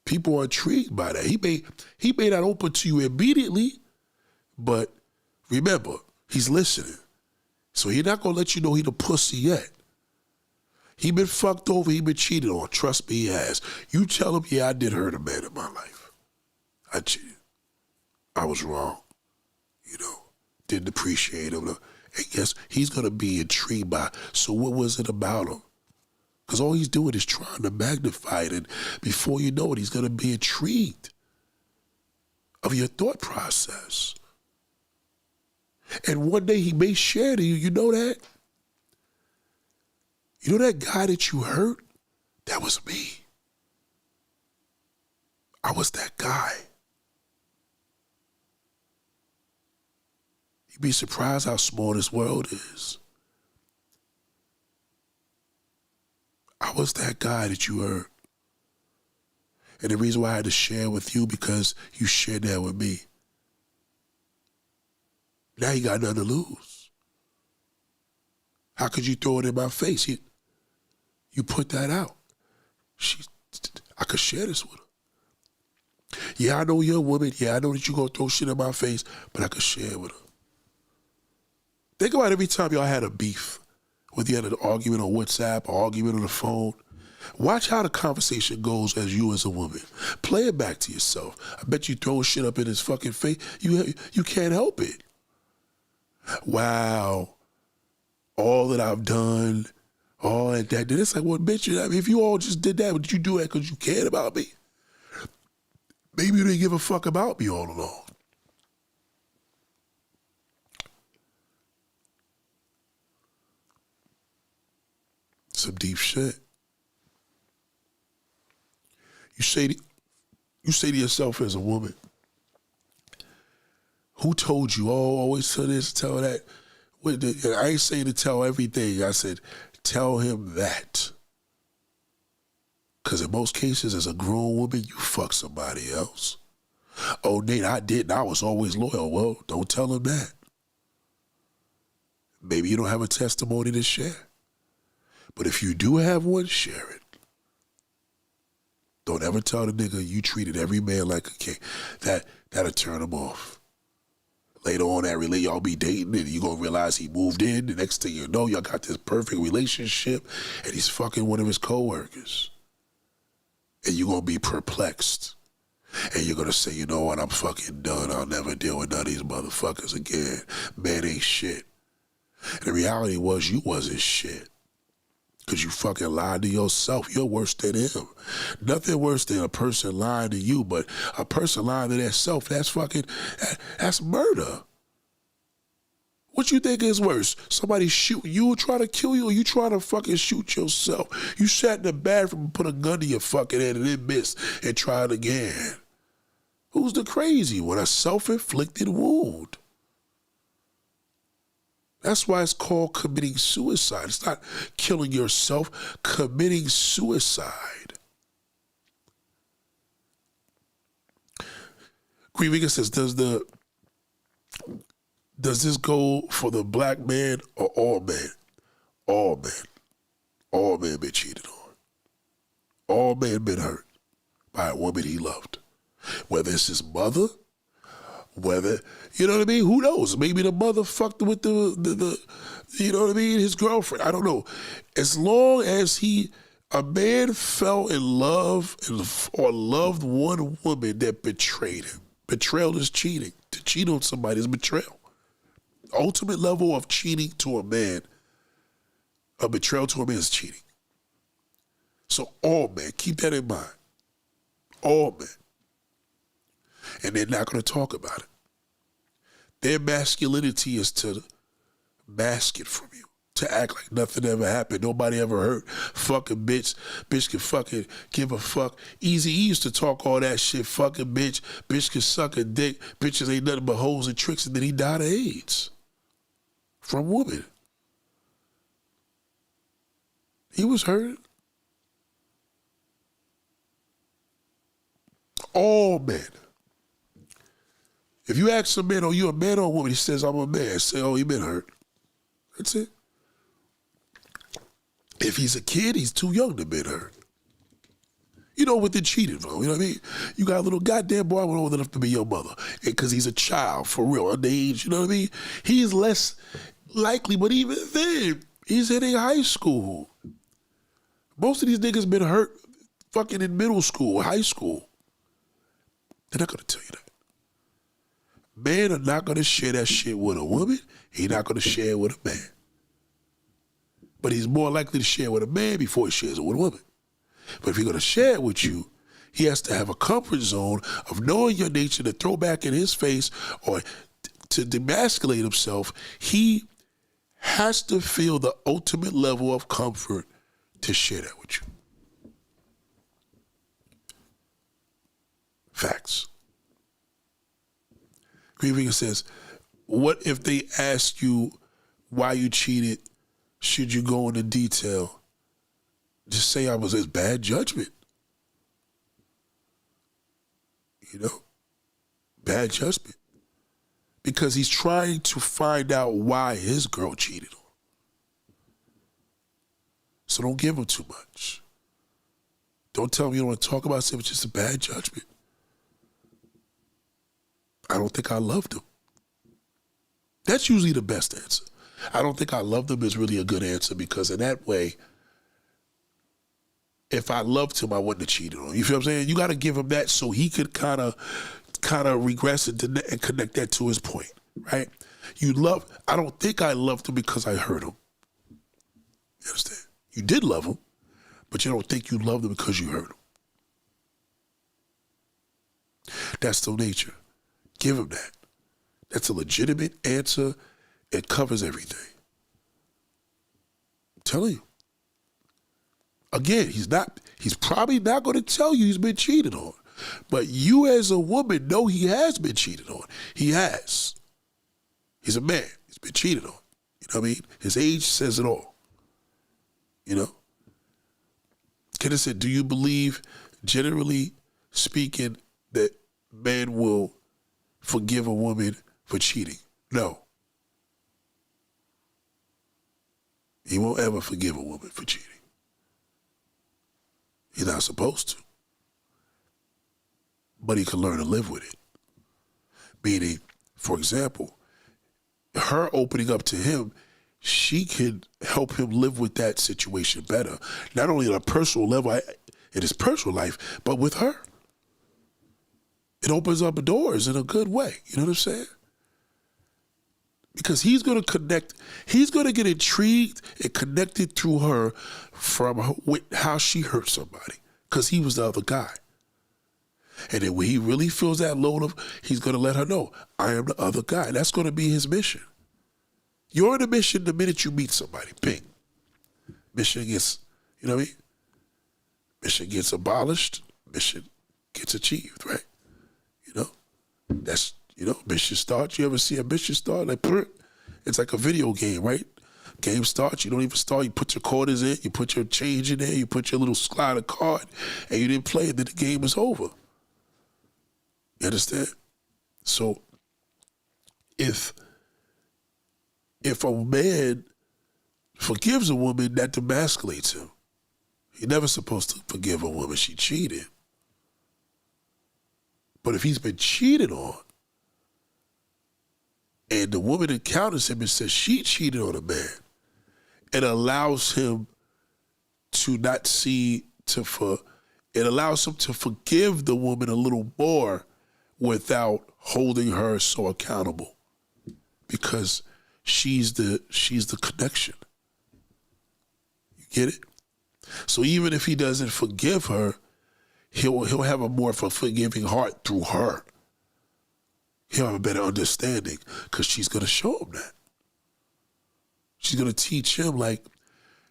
People are intrigued by that. He may not open to you immediately, but remember, he's listening. So he's not going to let you know he the pussy yet. He been fucked over. He been cheated on. Trust me, he has. You tell him, yeah, I did hurt a man in my life. I cheated. I was wrong. Didn't appreciate him. And yes, he's going to be intrigued by, so what was it about him? Because all he's doing is trying to magnify it. And before you know it, he's going to be intrigued of your thought process. And one day he may share to you, you know that? You know that guy that you hurt? That was me. I was that guy. You'd be surprised how small this world is. I was that guy that you hurt. And the reason why I had to share with you, because you shared that with me. Now you got nothing to lose. How could you throw it in my face? You put that out. I could share this with her. Yeah, I know you're a woman. Yeah, I know that you're going to throw shit in my face, but I could share it with her. Think about every time y'all had a beef, whether you had an argument on WhatsApp or argument on the phone. Watch how the conversation goes as you as a woman. Play it back to yourself. I bet you throw shit up in his fucking face. You can't help it. Wow. All that I've done, all that. Then it's like, well, bitch, I mean, if you all just did that, would you do that because you cared about me? Maybe you didn't give a fuck about me all along. Some deep shit. You say to yourself as a woman, who told you, always tell this, tell that? I ain't saying to tell everything. I said, tell him that. Because in most cases, as a grown woman, you fuck somebody else. Oh, Nate, I didn't. I was always loyal. Well, don't tell him that. Maybe you don't have a testimony to share. But if you do have one, share it. Don't ever tell the nigga you treated every man like a king. That'll turn him off. Later on that relate, y'all be dating and you gonna realize he moved in. The next thing you know, y'all got this perfect relationship and he's fucking one of his coworkers. And you're gonna be perplexed. And you're gonna say, you know what, I'm fucking done. I'll never deal with none of these motherfuckers again. Man ain't shit. And the reality was you wasn't shit. Because you fucking lied to yourself. You're worse than him. Nothing worse than a person lying to you, but a person lying to their self, that's murder. What you think is worse? Somebody shoot you and try to kill you, or you try to fucking shoot yourself? You sat in the bathroom and put a gun to your fucking head and then missed and tried again. Who's the crazy one? A self-inflicted wound. That's why it's called committing suicide. It's not killing yourself, committing suicide. Green Vegan says, does this go for the black man or all men? All men. All men been cheated on. All men been hurt by a woman he loved. Whether it's his mother, whether, you know what I mean? Who knows? Maybe the mother fucked with the you know what I mean? His girlfriend. I don't know. As long as a man fell in love or loved one woman that betrayed him. Betrayal is cheating. To cheat on somebody is betrayal. Ultimate level of cheating to a man, a betrayal to a man is cheating. So all men, keep that in mind. All men. And they're not going to talk about it. Their masculinity is to mask it from you, to act like nothing ever happened, nobody ever hurt. Fucking bitch can fucking give a fuck. Easy E used to talk all that shit, fucking bitch can suck a dick, bitches ain't nothing but hoes and tricks, and then he died of AIDS from women. He was hurt. All men. If you ask a man, oh, you a man or a woman? He says, I'm a man. Say, oh, he been hurt. That's it. If he's a kid, he's too young to be hurt. You know what they're cheating for, you know what I mean? You got a little goddamn boy old enough to be your mother. Because he's a child, for real, underage, you know what I mean? He's less likely, but even then, he's in a high school. Most of these niggas been hurt fucking in middle school, high school. They're not gonna tell you that. Men are not gonna share that shit with a woman. He's not gonna share it with a man. But he's more likely to share with a man before he shares it with a woman. But if he's gonna share it with you, he has to have a comfort zone of knowing your nature to throw back in his face or to demasculate himself. He has to feel the ultimate level of comfort to share that with you. Facts. Greenfinger says, what if they ask you why you cheated? Should you go into detail? Just say I was his bad judgment. You know? Bad judgment. Because he's trying to find out why his girl cheated on him. So don't give him too much. Don't tell him you don't want to talk about it. It's just a bad judgment. I don't think I loved him. That's usually the best answer. I don't think I loved him is really a good answer because in that way, if I loved him, I wouldn't have cheated on him. You feel what I'm saying? You got to give him that so he could kind of regress and connect that to his point, right? I don't think I loved him because I hurt him. You understand? You did love him, but you don't think you loved him because you hurt him. That's the nature. Give him that. That's a legitimate answer. It covers everything. I'm telling you. Again, he's probably not going to tell you he's been cheated on. But you as a woman know he has been cheated on. He has. He's a man. He's been cheated on. You know what I mean? His age says it all. You know? Kenneth said, do you believe, generally speaking, that men will forgive a woman for cheating? No. He won't ever forgive a woman for cheating. He's not supposed to. But he can learn to live with it. Meaning, for example, her opening up to him, she can help him live with that situation better. Not only on a personal level, in his personal life, but with her. It opens up doors in a good way. You know what I'm saying? Because he's going to connect, he's going to get intrigued and connected through her with how she hurt somebody. Because he was the other guy. And then when he really feels that load of, he's going to let her know, I am the other guy. That's going to be his mission. You're on a mission the minute you meet somebody. Bing. Mission gets, you know what I mean? Mission gets abolished. Mission gets achieved, right? You know? That's, you know, mission starts. You ever see a mission start? Like, it's like a video game, right? Game starts, you don't even start. You put your quarters in, you put your change in there, you put your little slider card, and you didn't play it, then the game is over. You understand? So, if a man forgives a woman, that demasculates him. He's never supposed to forgive a woman she cheated. But if he's been cheated on, and the woman encounters him and says she cheated on a man, it allows him to not see, it allows him to forgive the woman a little more without holding her so accountable. Because she's the connection. You get it? So even if he doesn't forgive her, he'll have a more of a forgiving heart through her. He'll have a better understanding because she's going to show him that. She's going to teach him, like,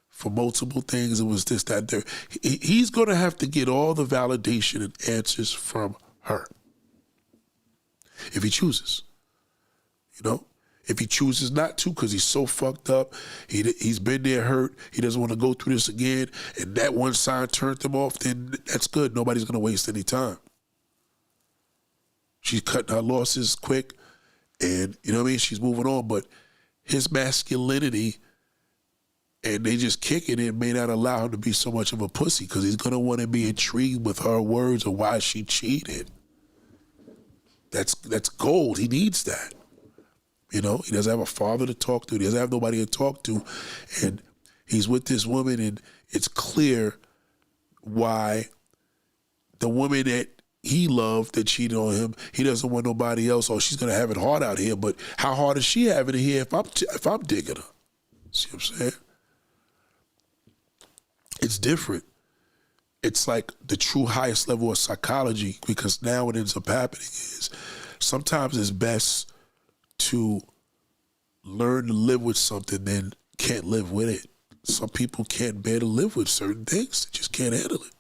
for multiple things, it was this, that, there. He's going to have to get all the validation and answers from her if he chooses. You know? If he chooses not to because he's so fucked up, he's been there hurt, he doesn't want to go through this again, and that one sign turned him off, then that's good. Nobody's going to waste any time. She's cutting her losses quick, and you know what I mean? She's moving on, but his masculinity, and they just kicking it, may not allow him to be so much of a pussy because he's going to want to be intrigued with her words of why she cheated. That's gold. He needs that. You know, he doesn't have a father to talk to. He doesn't have nobody to talk to. And he's with this woman, and it's clear why the woman that he loved that cheated on him, he doesn't want nobody else. Oh, she's going to have it hard out here. But how hard is she having it here if I'm digging her? See what I'm saying? It's different. It's like the true highest level of psychology, because now what ends up happening is sometimes it's best to learn to live with something than can't live with it. Some people can't bear to live with certain things. They just can't handle it.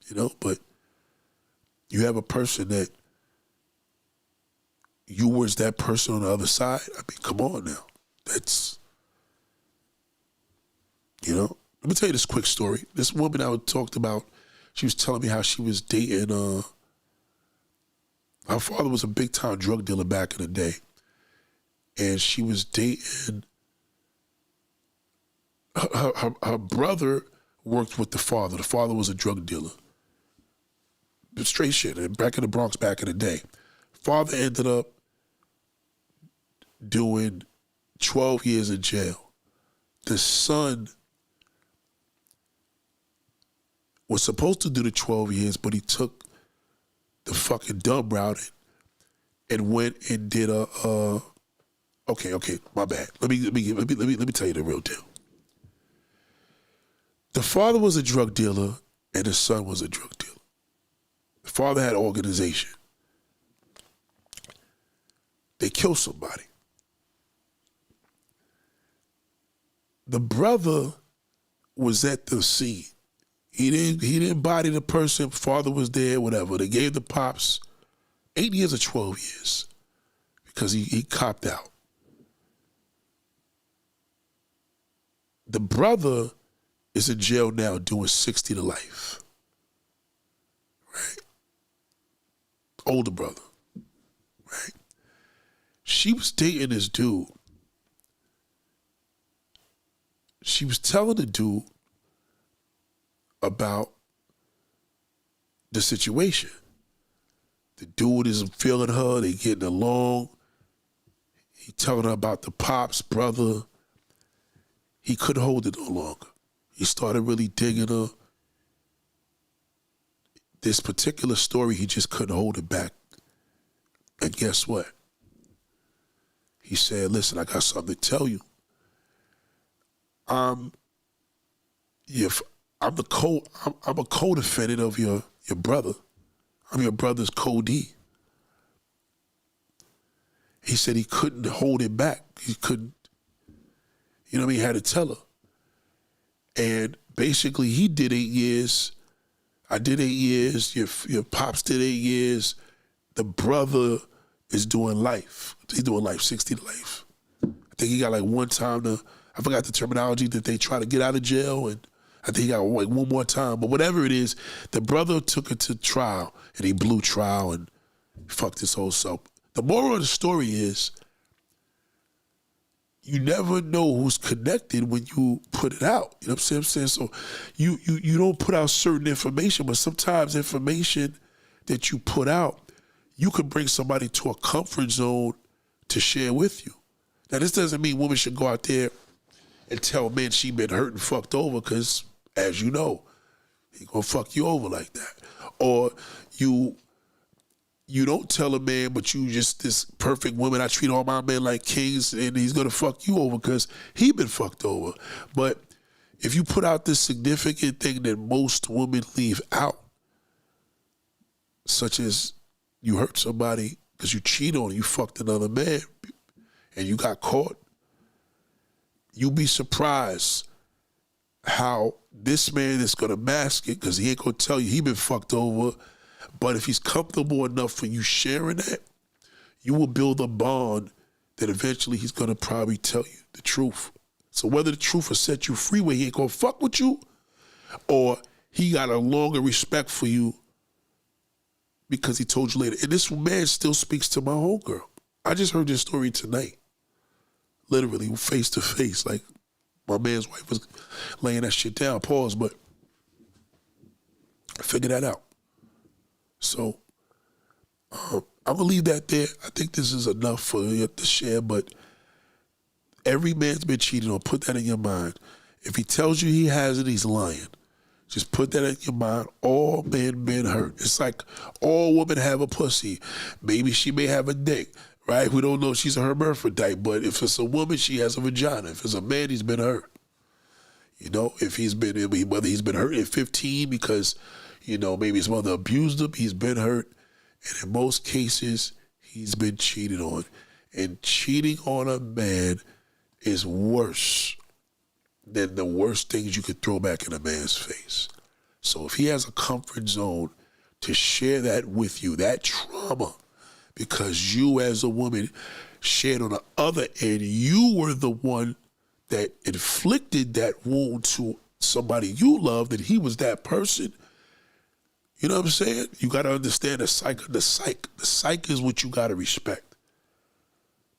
You know, but you have a person that you was that person on the other side. I mean, come on now. That's, you know. Let me tell you this quick story. This woman I talked about, she was telling me how she was dating, her father was a big time drug dealer back in the day. And she was dating, her brother worked with the father. The father was a drug dealer. Straight shit, back in the Bronx back in the day. Father ended up doing 12 years in jail. The son was supposed to do the 12 years, but he took the fucking dumb route and went and did okay, my bad. Let me tell you the real deal. The father was a drug dealer and the son was a drug dealer. The father had an organization. They killed somebody. The brother was at the scene. He didn't body the person. Father was there, whatever. They gave the pops 8 years or 12 years because he copped out. The brother is in jail now doing 60 to life. Right? Older brother. Right? She was dating this dude. She was telling the dude about the situation. The dude isn't feeling her. They getting along. He telling her about the pops, brother. He couldn't hold it no longer. He started really digging her. This particular story, he just couldn't hold it back. And guess what? He said, listen, I got something to tell you. I'm a co-defendant of your brother. I'm your brother's co-D. He said he couldn't hold it back. He couldn't, you know what I mean? He had to tell her. And basically he did 8 years. I did 8 years. Your pops did 8 years. The brother is doing life. He's doing life, 60 to life. I think he got like one time I forgot the terminology, that they try to get out of jail, and I think he got like one more time. But whatever it is, the brother took it to trial, and he blew trial and fucked his whole self. The moral of the story is, you never know who's connected when you put it out. You know what I'm saying? So you don't put out certain information, but sometimes information that you put out, you could bring somebody to a comfort zone to share with you. Now, this doesn't mean women should go out there and tell men she been hurt and fucked over, because, as you know, he gonna fuck you over like that. Or you don't tell a man, but you just this perfect woman, I treat all my men like kings, and he's gonna fuck you over because he been fucked over. But if you put out this significant thing that most women leave out, such as you hurt somebody because you cheat on, you fucked another man, and you got caught, you'll be surprised how this man is going to mask it, because he ain't going to tell you he been fucked over. But if he's comfortable enough for you sharing that, you will build a bond then eventually he's gonna probably tell you the truth. So whether the truth will set you free where he ain't gonna fuck with you, or he got a longer respect for you because he told you later. And this man still speaks to my homegirl. I just heard this story tonight. Literally, face to face. Like, my man's wife was laying that shit down. Pause, but I figured that out. So, I'm going to leave that there. I think this is enough for you to share, but every man's been cheated on. Put that in your mind. If he tells you he has it, he's lying. Just put that in your mind. All men been hurt. It's like all women have a pussy. Maybe she may have a dick, right? We don't know if she's a hermaphrodite, but if it's a woman, she has a vagina. If it's a man, he's been hurt. You know, if he's been, whether he's been hurt at 15 because, you know, maybe his mother abused him, he's been hurt. And in most cases, he's been cheated on. And cheating on a man is worse than the worst things you could throw back in a man's face. So if he has a comfort zone to share that with you, that trauma, because you as a woman shared on the other end, you were the one that inflicted that wound to somebody you loved, and he was that person. You know what I'm saying? You got to understand the psyche. The psyche is what you got to respect.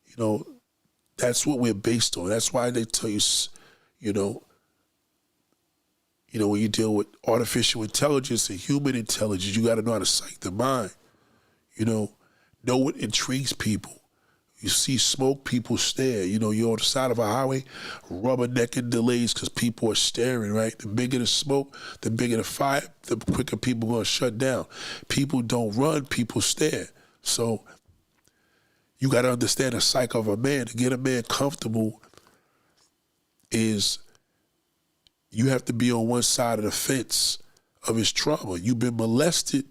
You know, that's what we're based on. That's why they tell you, you know, when you deal with artificial intelligence and human intelligence, you got to know how to psych the mind. You know what intrigues people. You see smoke, people stare. You know, you're on the side of a highway, rubbernecking delays because people are staring, right? The bigger the smoke, the bigger the fire, the quicker people are going to shut down. People don't run, people stare. So you got to understand the psyche of a man. To get a man comfortable is you have to be on one side of the fence of his trauma. You've been molested.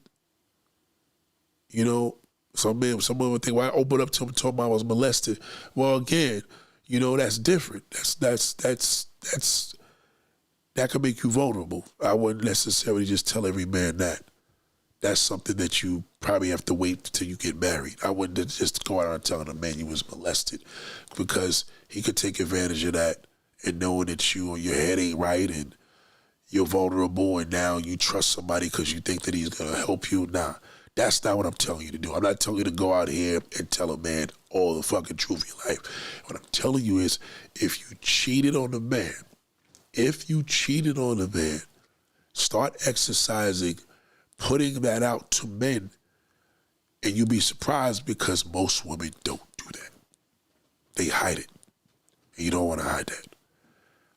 You know, someone would think, well, I opened up to him and told him I was molested. Well, again, you know, that's different. That could make you vulnerable. I wouldn't necessarily just tell every man that. That's something that you probably have to wait till you get married. I wouldn't just go out and tell a man you was molested, because he could take advantage of that, and knowing that your head ain't right and you're vulnerable and now you trust somebody because you think that he's going to help you. Nah, that's not what I'm telling you to do. I'm not telling you to go out here and tell a man all the fucking truth of your life. What I'm telling you is, if you cheated on a man, start exercising, putting that out to men, and you'll be surprised, because most women don't do that. They hide it, and you don't want to hide that.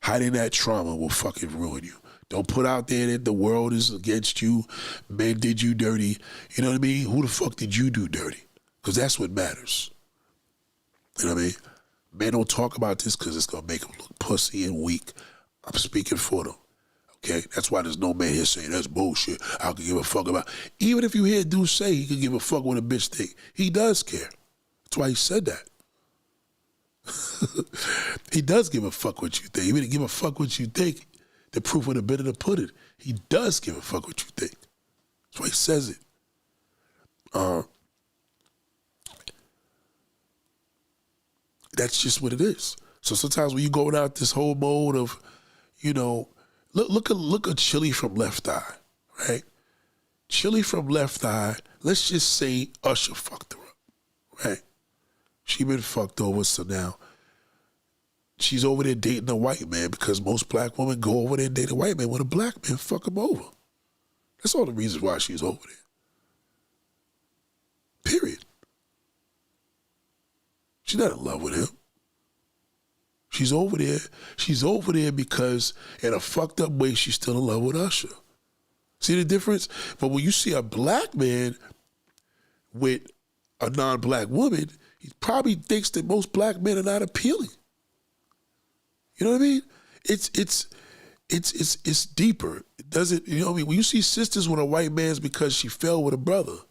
Hiding that trauma will fucking ruin you. Don't put out there that the world is against you, men did you dirty. You know what I mean? Who the fuck did you do dirty? Because that's what matters. You know what I mean? Men don't talk about this because it's going to make them look pussy and weak. I'm speaking for them. Okay? That's why there's no man here saying that's bullshit. I can give a fuck about. Even if you hear dude say he can give a fuck what a bitch think, he does care. That's why he said that. He does give a fuck what you think. He didn't give a fuck what you think. The proof would have been to put it. He does give a fuck what you think. That's why he says it. That's just what it is. So sometimes when you go out this whole mode of, you know, look at Chili from Left Eye, right? Chili from Left Eye, let's just say Usher fucked her up, right? She been fucked over, so now she's over there dating a white man, because most black women go over there and date a white man when a black man fuck him over. That's all the reasons why she's over there. Period. She's not in love with him. She's over there because in a fucked up way, she's still in love with Usher. See the difference? But when you see a black man with a non-black woman, he probably thinks that most black men are not appealing. You know what I mean? It's deeper. It doesn't, you know what I mean? When you see sisters with a white man, it's because she fell with a brother. You know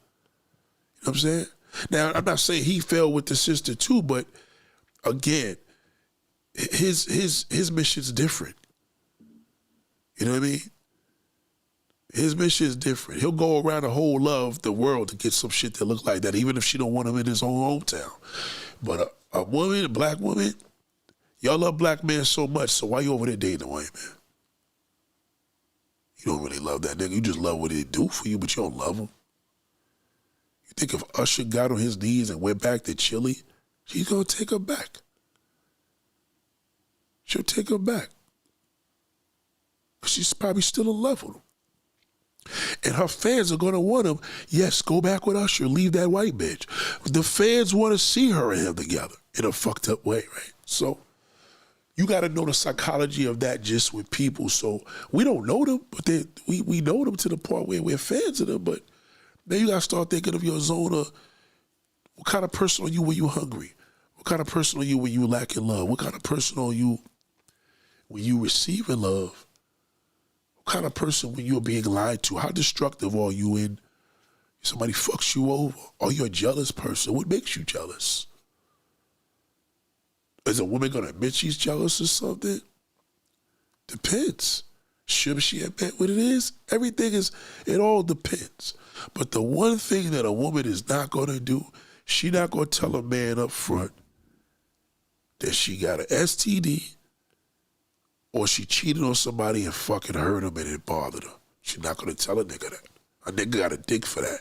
what I'm saying? Now, I'm not saying he fell with the sister too, but again, his mission's different. You know what I mean? His mission is different. He'll go around the whole the world to get some shit that look like that, even if she don't want him in his own hometown. But A woman, a black woman, y'all love black men so much, so why you over there dating a white man? You don't really love that nigga. You just love what he do for you, but you don't love him. You think if Usher got on his knees and went back to Chile, she's gonna take her back. She'll take her back. She's probably still in love with him. And her fans are gonna want him, yes, go back with Usher, leave that white bitch. The fans wanna see her and him together in a fucked up way, right? So you gotta know the psychology of that just with people. So we don't know them, but we know them to the point where we're fans of them, but then you gotta start thinking of your zone of what kind of person are you when you hungry? What kind of person are you when you lacking love? What kind of person are you when you receiving love? What kind of person when you're being lied to? How destructive are you when somebody fucks you over? Are you a jealous person? What makes you jealous? Is a woman gonna admit she's jealous or something? Depends. Should she admit what it is? It all depends. But the one thing that a woman is not gonna do, she not gonna tell a man up front that she got an STD or she cheated on somebody and fucking hurt him and it bothered her. She's not gonna tell a nigga that. A nigga got a dick for that.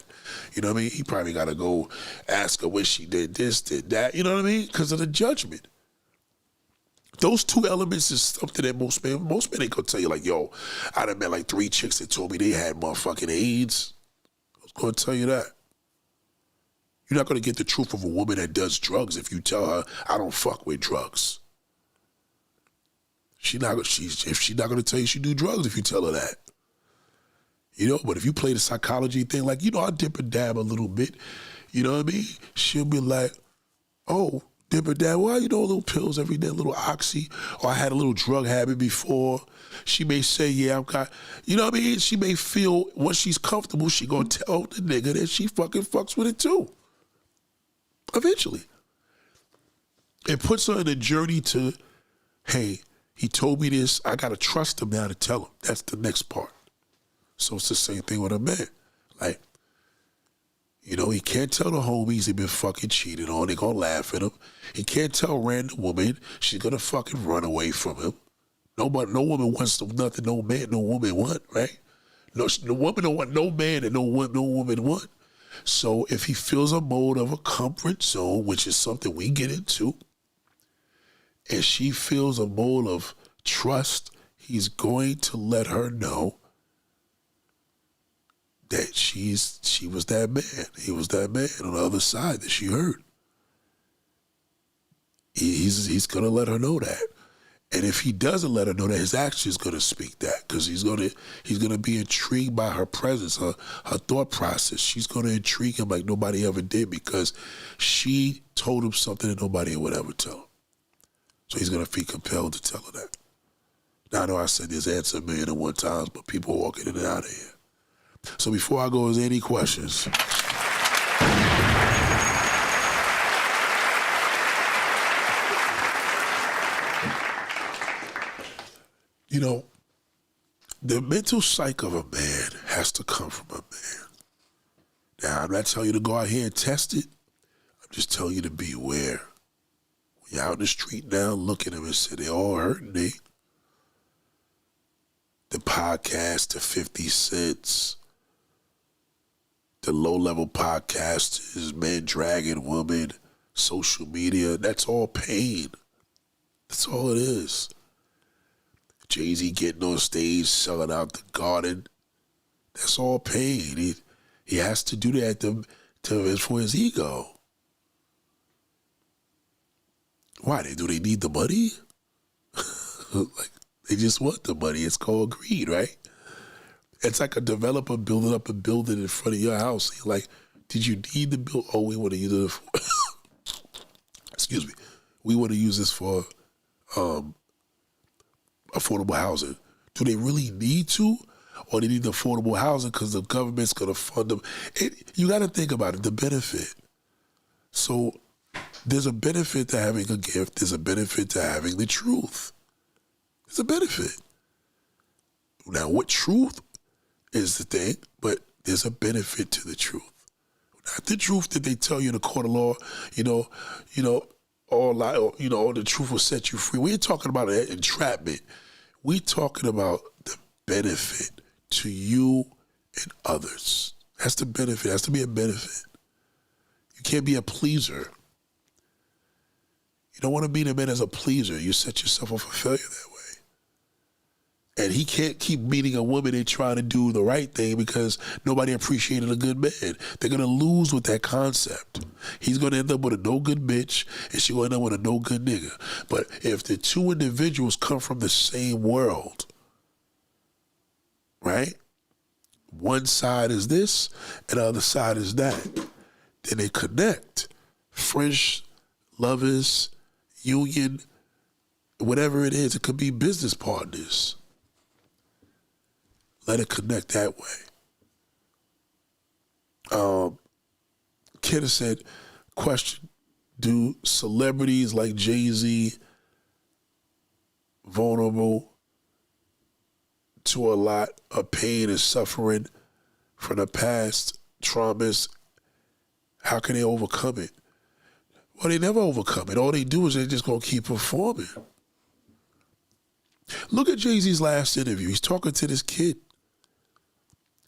You know what I mean? He probably gotta go ask her when she did this, did that. You know what I mean? Because of the judgment. Those two elements is something that most men ain't gonna tell you like, yo, I done met like 3 chicks that told me they had motherfucking AIDS. I was gonna tell you that. You're not gonna get the truth of a woman that does drugs if you tell her, I don't fuck with drugs. If she's not gonna tell you she do drugs if you tell her that. You know, but if you play the psychology thing, like, you know, I dip and dab a little bit, you know what I mean? She'll be like, oh, dip and dab, well, you know, little pills every day, a little oxy, or I had a little drug habit before. She may say, yeah, I've got, you know what I mean? She may feel, once she's comfortable, she gonna tell the nigga that she fucking fucks with it too. Eventually. It puts her in a journey to, hey, he told me this, I gotta trust him now to tell him. That's the next part. So it's the same thing with a man. Like, you know, he can't tell the homies he been fucking cheated on. They gonna laugh at him. He can't tell a random woman she's gonna fucking run away from him. No woman wants nothing no man, no woman want, right? No woman don't want no man and no woman want. So if he feels a mode of a comfort zone, which is something we get into, and she feels a mode of trust, he's going to let her know that she was that man. He was that man on the other side that she heard. He's gonna let her know that. And if he doesn't let her know that, his actions gonna speak that, because he's gonna be intrigued by her presence, her thought process. She's gonna intrigue him like nobody ever did, because she told him something that nobody would ever tell him. So he's gonna feel compelled to tell her that. Now I know I said this answer 1,000,001 times, but people are walking in and out of here. So before I go, is there any questions? You know, the mental psyche of a man has to come from a man. Now, I'm not telling you to go out here and test it. I'm just telling you to be aware. When you're out in the street now, look at them and say, they all hurting, they. The podcast, the 50 Cents, the low-level podcasters, men dragging women, social media, that's all pain. That's all it is. Jay-Z getting on stage, selling out the Garden, that's all pain. He has to do that for his ego. Why? Do they need the money? Like, they just want the money. It's called greed, right? It's like a developer building up a building in front of your house. You're like, did you need the build? Oh, we want to use it for, excuse me. We want to use this for affordable housing. Do they really need to? Or they need the affordable housing because the government's going to fund them? You got to think about it, the benefit. So there's a benefit to having a gift. There's a benefit to having the truth. There's a benefit. Now, what truth is the thing, but there's a benefit to the truth. Not the truth that they tell you in a court of law, you know, all lie, or, all the truth will set you free. We ain't talking about entrapment. We talking about the benefit to you and others. That's the benefit. It has to be a benefit. You can't be a pleaser. You don't want to be the man as a pleaser. You set yourself up for failure that way. And he can't keep meeting a woman and trying to do the right thing because nobody appreciated a good man. They're going to lose with that concept. He's going to end up with a no good bitch and she's going to end up with a no good nigga. But if the two individuals come from the same world, right? One side is this and the other side is that. Then they connect. Friends, lovers, union, whatever it is, it could be business partners. Let it connect that way. Kid said, question, do celebrities like Jay-Z vulnerable to a lot of pain and suffering from the past traumas? How can they overcome it? Well, they never overcome it. All they do is they're just going to keep performing. Look at Jay-Z's last interview. He's talking to this kid.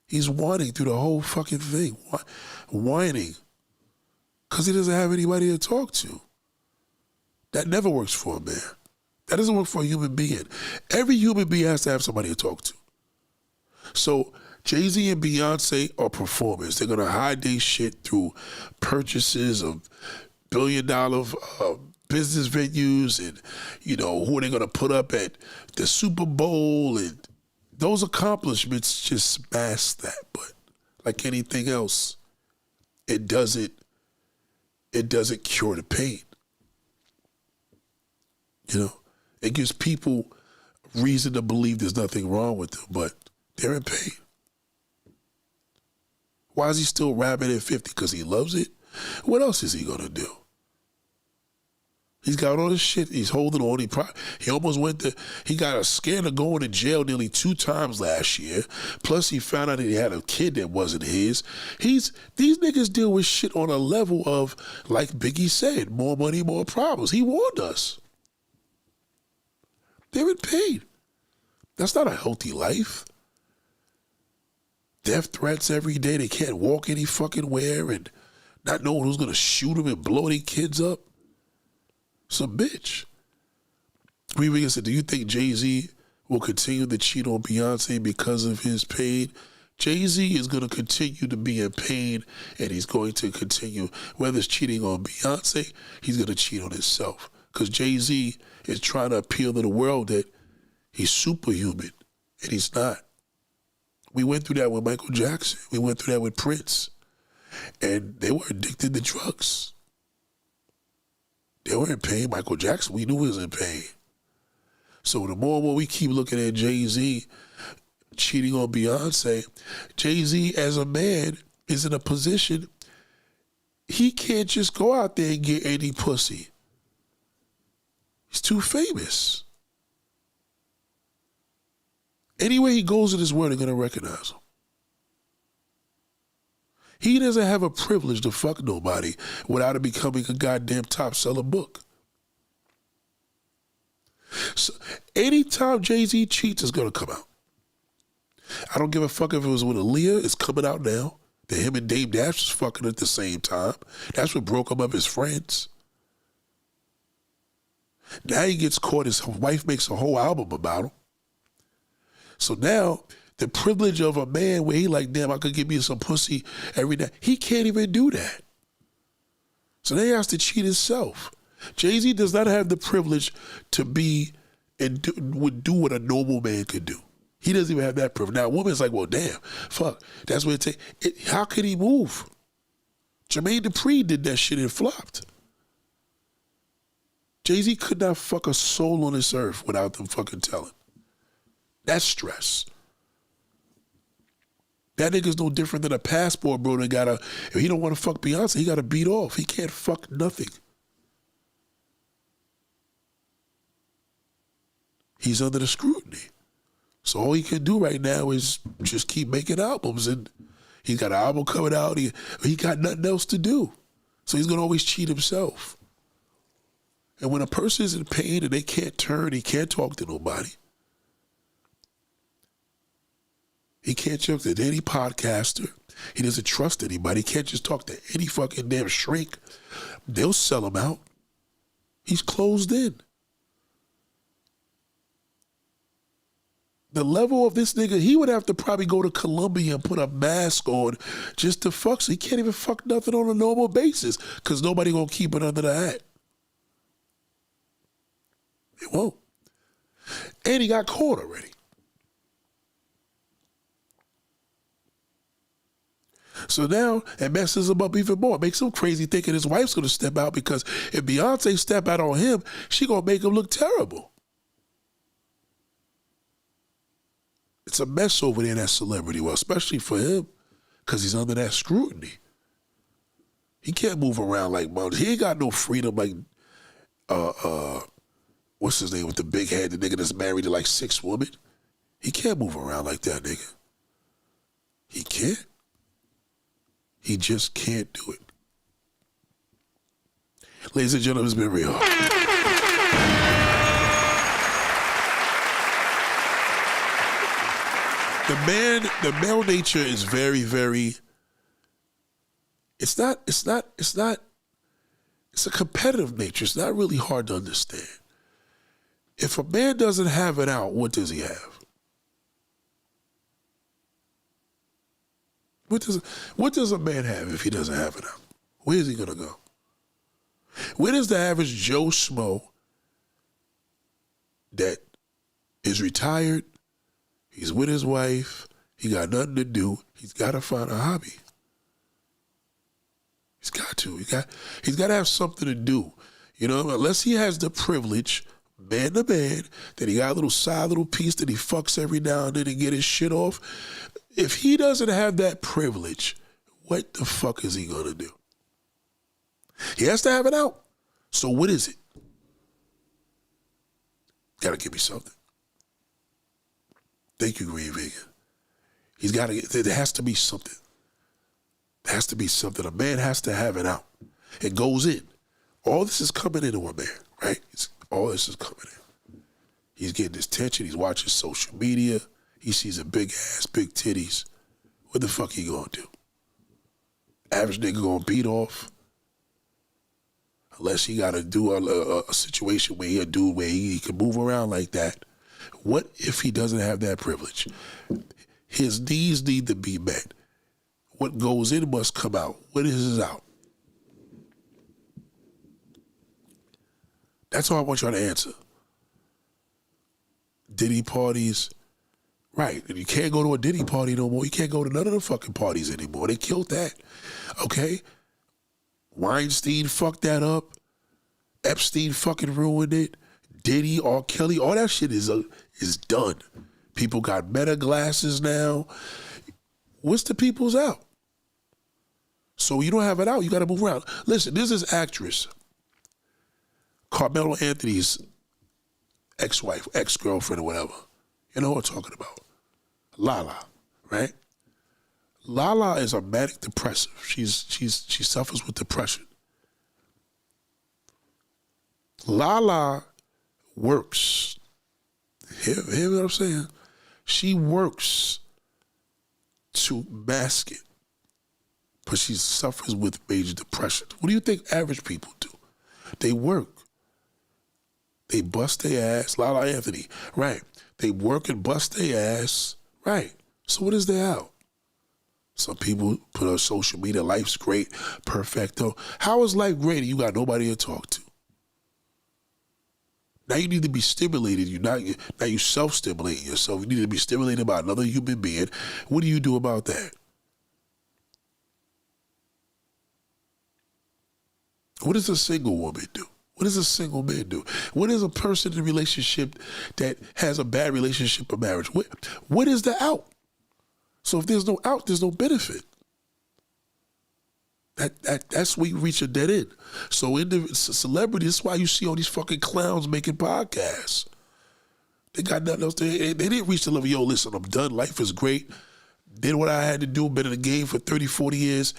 He's whining through the whole fucking thing. Whining. Because he doesn't have anybody to talk to. That never works for a man. That doesn't work for a human being. Every human being has to have somebody to talk to. So Jay-Z and Beyonce are performers. They're going to hide their shit through purchases of billion-dollar business venues and, who are they going to put up at the Super Bowl, and those accomplishments just mask that. But like anything else, it doesn't cure the pain. It gives people reason to believe there's nothing wrong with them, but they're in pain. Why is he still rapping at 50? Because he loves it? What else is he going to do? He's got all this shit. He's holding on. He almost he got a scare of going to jail nearly 2 times last year. Plus he found out that he had a kid that wasn't his. These niggas deal with shit on a level of, like Biggie said, more money, more problems. He warned us. They're in pain. That's not a healthy life. Death threats every day. They can't walk any fucking where and not knowing who's going to shoot them and blow their kids up. It's a bitch. We said, do you think Jay-Z will continue to cheat on Beyonce because of his pain? Jay-Z is going to continue to be in pain, and he's going to continue, whether it's cheating on Beyonce, he's going to cheat on himself. Because Jay-Z is trying to appeal to the world that he's superhuman, and he's not. We went through that with Michael Jackson. We went through that with Prince. And they were addicted to drugs. They were in pain. Michael Jackson, we knew he was in pain. So the more and more we keep looking at Jay-Z cheating on Beyonce, Jay-Z as a man is in a position, he can't just go out there and get any pussy. He's too famous. Anywhere he goes in this world, they're going to recognize him. He doesn't have a privilege to fuck nobody without it becoming a goddamn top seller book. So anytime Jay-Z cheats, it's going to come out. I don't give a fuck if it was with Aaliyah. It's coming out now. That him and Dame Dash was fucking at the same time. That's what broke him up as friends. Now he gets caught. His wife makes a whole album about him. So now the privilege of a man where he like, damn, I could give me some pussy every day. He can't even do that. So then he has to cheat himself. Jay-Z does not have the privilege to be and do what a normal man could do. He doesn't even have that privilege. Now a woman's like, well, damn, fuck. That's what it takes. How could he move? Jermaine Dupri did that shit and flopped. Jay-Z could not fuck a soul on this earth without them fucking telling. That's stress. That nigga's no different than a passport bro that if he don't want to fuck Beyonce, he got to beat off. He can't fuck nothing. He's under the scrutiny. So all he can do right now is just keep making albums, and he's got an album coming out. He got nothing else to do. So he's going to always cheat himself. And when a person is in pain and they can't turn, he can't talk to nobody. He can't talk to any podcaster. He doesn't trust anybody. He can't just talk to any fucking damn shrink. They'll sell him out. He's closed in. The level of this nigga, he would have to probably go to Colombia and put a mask on just to fuck. So he can't even fuck nothing on a normal basis because nobody gonna keep it under the hat. It won't. And he got caught already. So now it messes him up even more. It makes him crazy thinking his wife's gonna step out because if Beyonce step out on him, she gonna make him look terrible. It's a mess over there in that celebrity world, especially for him, because he's under that scrutiny. He can't move around like mom. He ain't got no freedom like, what's his name with the big head, the nigga that's married to like 6 women. He can't move around like that, nigga. He can't. He just can't do it. Ladies and gentlemen, it's been real. The male nature is very, very, it's a competitive nature. It's not really hard to understand. If a man doesn't have it out, what does he have? What does a man have if he doesn't have it out? Where is he gonna go? Where does the average Joe Schmo that is retired, he's with his wife, he got nothing to do, he's gotta find a hobby. He's got to. He's got to have something to do. You know, unless he has the privilege, man to man, that he got a little side little piece that he fucks every now and then and get his shit off. If he doesn't have that privilege, what the fuck is he gonna do? He has to have it out. So what is it? Gotta give me something. Thank you, Green Vegan. There has to be something. There has to be something. A man has to have it out. It goes in. All this is coming into a man, right? All this is coming in. He's getting his attention. He's watching social media. He sees a big ass, big titties. What the fuck he gonna do? Average nigga gonna beat off? Unless he gotta do a situation where he can move around like that. What if he doesn't have that privilege? His needs need to be met. What goes in must come out. What is out? That's all I want y'all to answer. Diddy parties, right. And you can't go to a Diddy party no more. You can't go to none of the fucking parties anymore. They killed that, okay? Weinstein fucked that up. Epstein fucking ruined it. Diddy, R. Kelly, all that shit is done. People got meta glasses now. What's the people's out? So you don't have it out, you gotta move around. Listen, this is actress Carmelo Anthony's ex-wife, ex-girlfriend or whatever. You know what I'm talking about. Lala, right? Lala is a manic depressive. She suffers with depression. Lala works. Hear what I'm saying? She works to mask it, but she suffers with major depression. What do you think average people do? They work. They bust their ass. Lala Anthony, right. They work and bust their ass, right. So what is there out? Some people put on social media, life's great, perfecto. How is life great and you got nobody to talk to? Now you need to be stimulated. Now you self-stimulating yourself. You need to be stimulated by another human being. What do you do about that? What does a single woman do? What does a single man do? What is a person in a relationship that has a bad relationship or marriage? What is the out? So if there's no out, there's no benefit. That's where you reach a dead end. So in the celebrity, that's why you see all these fucking clowns making podcasts. They got nothing else. They didn't reach the level, yo, listen, I'm done. Life is great. Did what I had to do. Been in the game for 30, 40 years.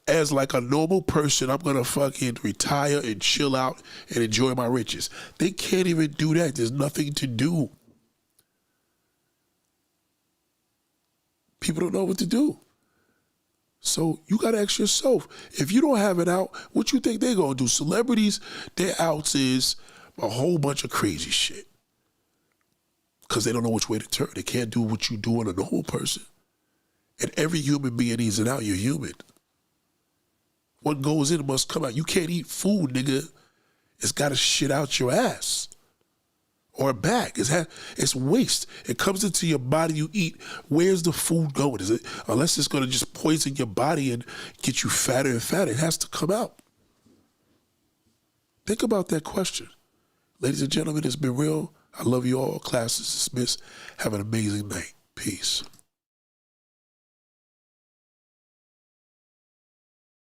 as like a normal person, I'm gonna fucking retire and chill out and enjoy my riches. They can't even do that. There's nothing to do. People don't know what to do. So you gotta ask yourself, if you don't have it out, what you think they're gonna do? Celebrities, their outs is a whole bunch of crazy shit. Because they don't know which way to turn. They can't do what you do on a normal person. And every human being needs an out. You're human. What goes in must come out. You can't eat food, nigga. It's got to shit out your ass or back. It's waste. It comes into your body, you eat. Where's the food going? Is it, unless it's going to just poison your body and get you fatter and fatter, it has to come out. Think about that question. Ladies and gentlemen, it's been real. I love you all. Class is dismissed. Have an amazing night. Peace.